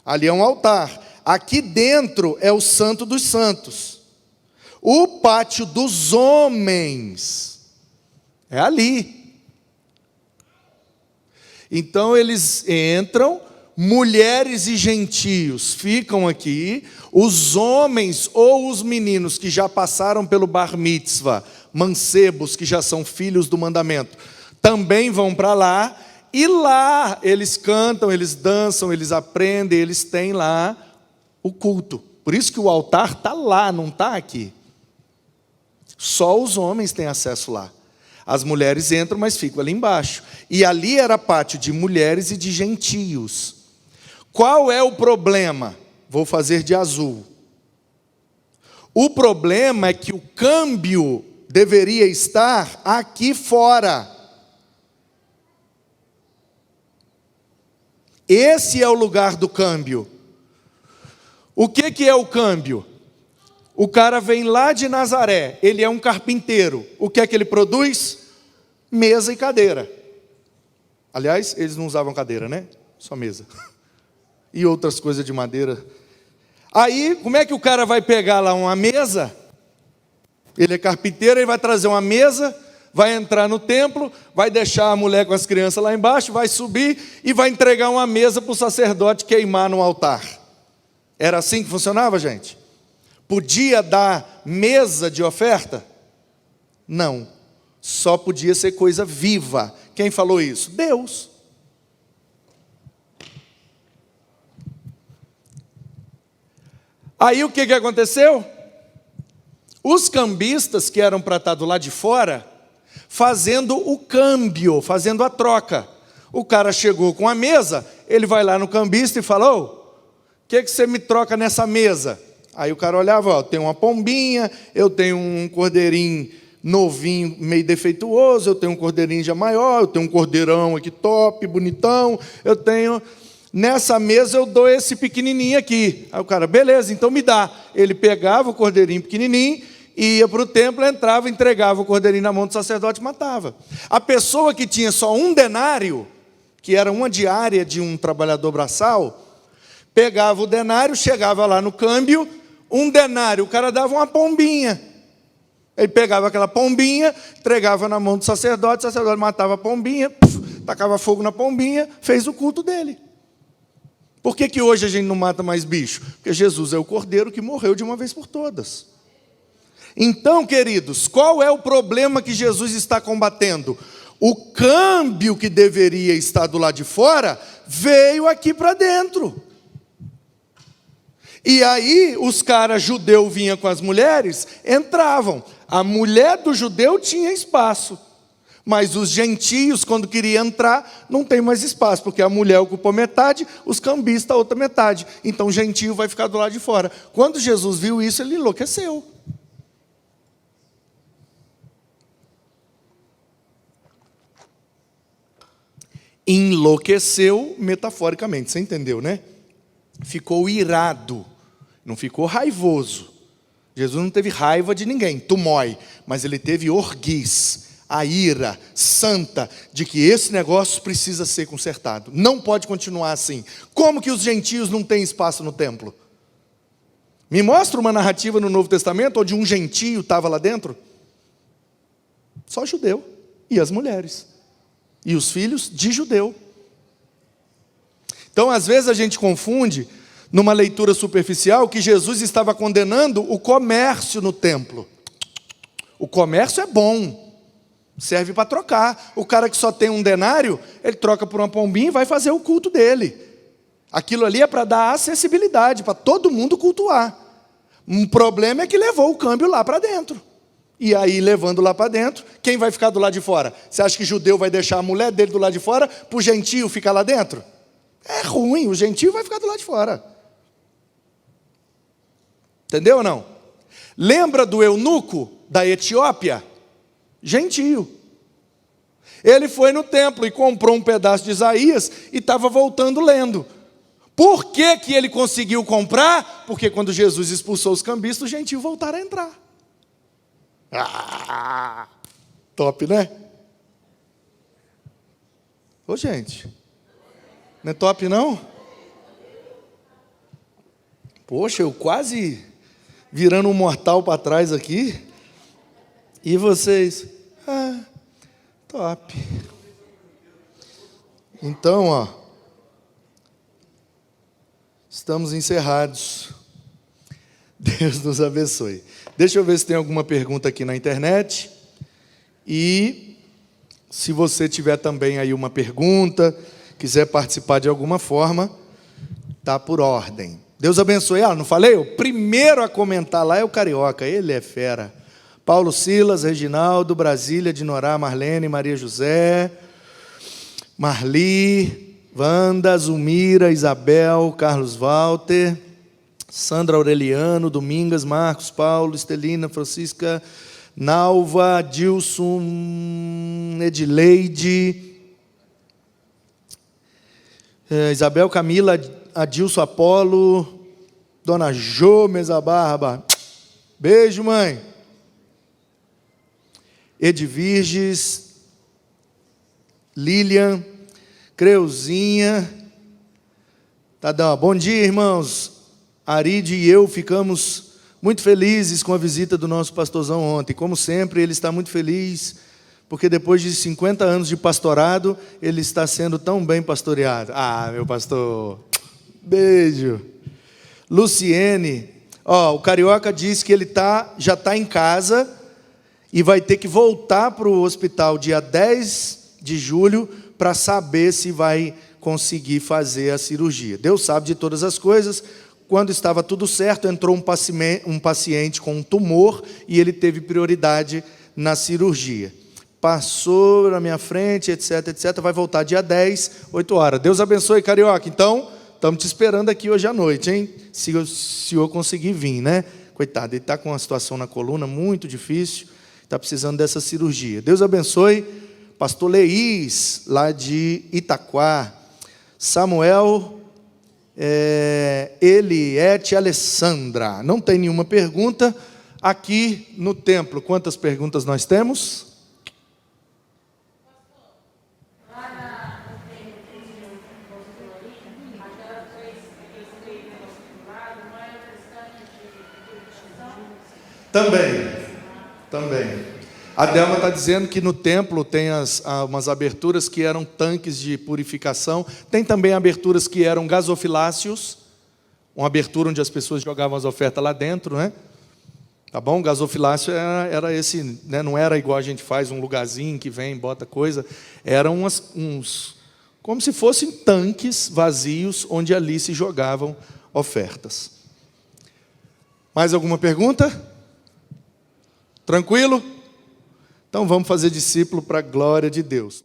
Speaker 1: Ali é um altar. Aqui dentro é o Santo dos Santos. O pátio dos homens é ali. Então eles entram, mulheres e gentios ficam aqui, os homens ou os meninos que já passaram pelo bar mitzvah, mancebos que já são filhos do mandamento, também vão para lá, e lá eles cantam, eles dançam, eles aprendem, eles têm lá o culto. Por isso que o altar está lá, não está aqui. Só os homens têm acesso lá. As mulheres entram, mas ficam ali embaixo. E ali era pátio de mulheres e de gentios. Qual é o problema? Vou fazer de azul. O problema é que o câmbio deveria estar aqui fora. Esse é o lugar do câmbio. O que é o câmbio? O cara vem lá de Nazaré, ele é um carpinteiro. O que é que ele produz? Mesa e cadeira. Aliás, eles não usavam cadeira, né? Só mesa. E outras coisas de madeira. Aí, como é que o cara vai pegar lá uma mesa? Ele é carpinteiro, ele vai trazer uma mesa, vai entrar no templo, vai deixar a mulher com as crianças lá embaixo, vai subir e vai entregar uma mesa para o sacerdote queimar no altar. Era assim que funcionava, gente? Podia dar mesa de oferta? Não. Só podia ser coisa viva. Quem falou isso? Deus. Aí o que aconteceu? Os cambistas que eram para estar do lado de fora, fazendo o câmbio, fazendo a troca. O cara chegou com a mesa, ele vai lá no cambista e fala: ô, o que você me troca nessa mesa? Aí o cara olhava: ó, eu tenho uma pombinha, eu tenho um cordeirinho novinho, meio defeituoso, eu tenho um cordeirinho já maior, eu tenho um cordeirão aqui top, bonitão, eu tenho... Nessa mesa eu dou esse pequenininho aqui. Aí o cara: beleza, então me dá. Ele pegava o cordeirinho pequenininho, ia para o templo, entrava, entregava o cordeirinho na mão do sacerdote e matava. A pessoa que tinha só um denário, que era uma diária de um trabalhador braçal, pegava o denário, chegava lá no câmbio, um denário, o cara dava uma pombinha. Ele pegava aquela pombinha, entregava na mão do sacerdote, o sacerdote matava a pombinha, tacava fogo na pombinha, fez o culto dele. Por que hoje a gente não mata mais bicho? Porque Jesus é o cordeiro que morreu de uma vez por todas. Então, queridos, qual é o problema que Jesus está combatendo? O câmbio que deveria estar do lado de fora, veio aqui para dentro. E aí os caras judeus vinham com as mulheres, entravam. A mulher do judeu tinha espaço. Mas os gentios, quando queriam entrar, não tem mais espaço, porque a mulher ocupou metade, os cambistas a outra metade. Então o gentio vai ficar do lado de fora. Quando Jesus viu isso, ele enlouqueceu. Enlouqueceu metaforicamente, você entendeu, né? Ficou irado, não ficou raivoso. Jesus não teve raiva de ninguém, tumói, mas ele teve orgis, a ira santa de que esse negócio precisa ser consertado. Não pode continuar assim. Como que os gentios não têm espaço no templo? Me mostra uma narrativa no Novo Testamento onde um gentio estava lá dentro? Só judeu e as mulheres. E os filhos de judeu. Então, às vezes a gente confunde, numa leitura superficial, que Jesus estava condenando o comércio no templo. O comércio é bom, serve para trocar. O cara que só tem um denário, ele troca por uma pombinha e vai fazer o culto dele. Aquilo ali é para dar acessibilidade, para todo mundo cultuar. Um problema é que levou o câmbio lá para dentro. E aí, levando lá para dentro, quem vai ficar do lado de fora? Você acha que judeu vai deixar a mulher dele do lado de fora, para o gentio ficar lá dentro? É ruim, o gentio vai ficar do lado de fora. Entendeu ou não? Lembra do eunuco da Etiópia? Gentio. Ele foi no templo e comprou um pedaço de Isaías e estava voltando lendo. Por que que ele conseguiu comprar? Porque quando Jesus expulsou os cambistas, os gentios voltaram a entrar. Ah, top, né? Ô, gente, não é top, não? Poxa, eu quase virando um mortal para trás aqui. E vocês? Top. Então, ó, estamos encerrados. Deus nos abençoe. Deixa eu ver se tem alguma pergunta aqui na internet. E se você tiver também aí uma pergunta, quiser participar de alguma forma, tá por ordem. Deus abençoe. Não falei? O primeiro a comentar lá é o Carioca, ele é fera. Paulo Silas, Reginaldo, Brasília, Dinorá, Marlene, Maria José, Marli, Wanda, Zulmira, Isabel, Carlos Walter, Sandra Aureliano, Domingas, Marcos, Paulo, Estelina, Francisca, Nalva, Dilson, Edileide, Isabel Camila, Adilson Apolo, Dona Jô, Mesa Barba. Beijo, mãe. Edvirges, Lilian, Creuzinha, Tadão. Bom dia, irmãos. Aride e eu ficamos muito felizes com a visita do nosso pastorzão ontem. Como sempre, ele está muito feliz, porque depois de 50 anos de pastorado, ele está sendo tão bem pastoreado. Meu pastor, beijo. Luciene, o Carioca disse que ele já está em casa e vai ter que voltar para o hospital dia 10 de julho para saber se vai conseguir fazer a cirurgia. Deus sabe de todas as coisas. Quando estava tudo certo, entrou um paciente com um tumor e ele teve prioridade na cirurgia. Passou na minha frente, etc, etc. Vai voltar dia 10, 8 horas. Deus abençoe, Carioca. Então, estamos te esperando aqui hoje à noite, hein? Se o senhor conseguir vir, né? Coitado, ele está com uma situação na coluna muito difícil, está precisando dessa cirurgia. Deus abençoe. Pastor Leís, lá de Itaquá. Samuel... Eliette Alessandra, não tem nenhuma pergunta aqui no templo. Quantas perguntas nós temos? Também. A Delma está dizendo que no templo tem umas aberturas que eram tanques de purificação. Tem também aberturas que eram gasofiláceos, uma abertura onde as pessoas jogavam as ofertas lá dentro, né? Tá bom? Gasofiláceo era esse, né? Não era igual a gente faz, um lugarzinho que vem, bota coisa. Eram uns, como se fossem tanques vazios, onde ali se jogavam ofertas. Mais alguma pergunta? Tranquilo? Então vamos fazer discípulo para a glória de Deus.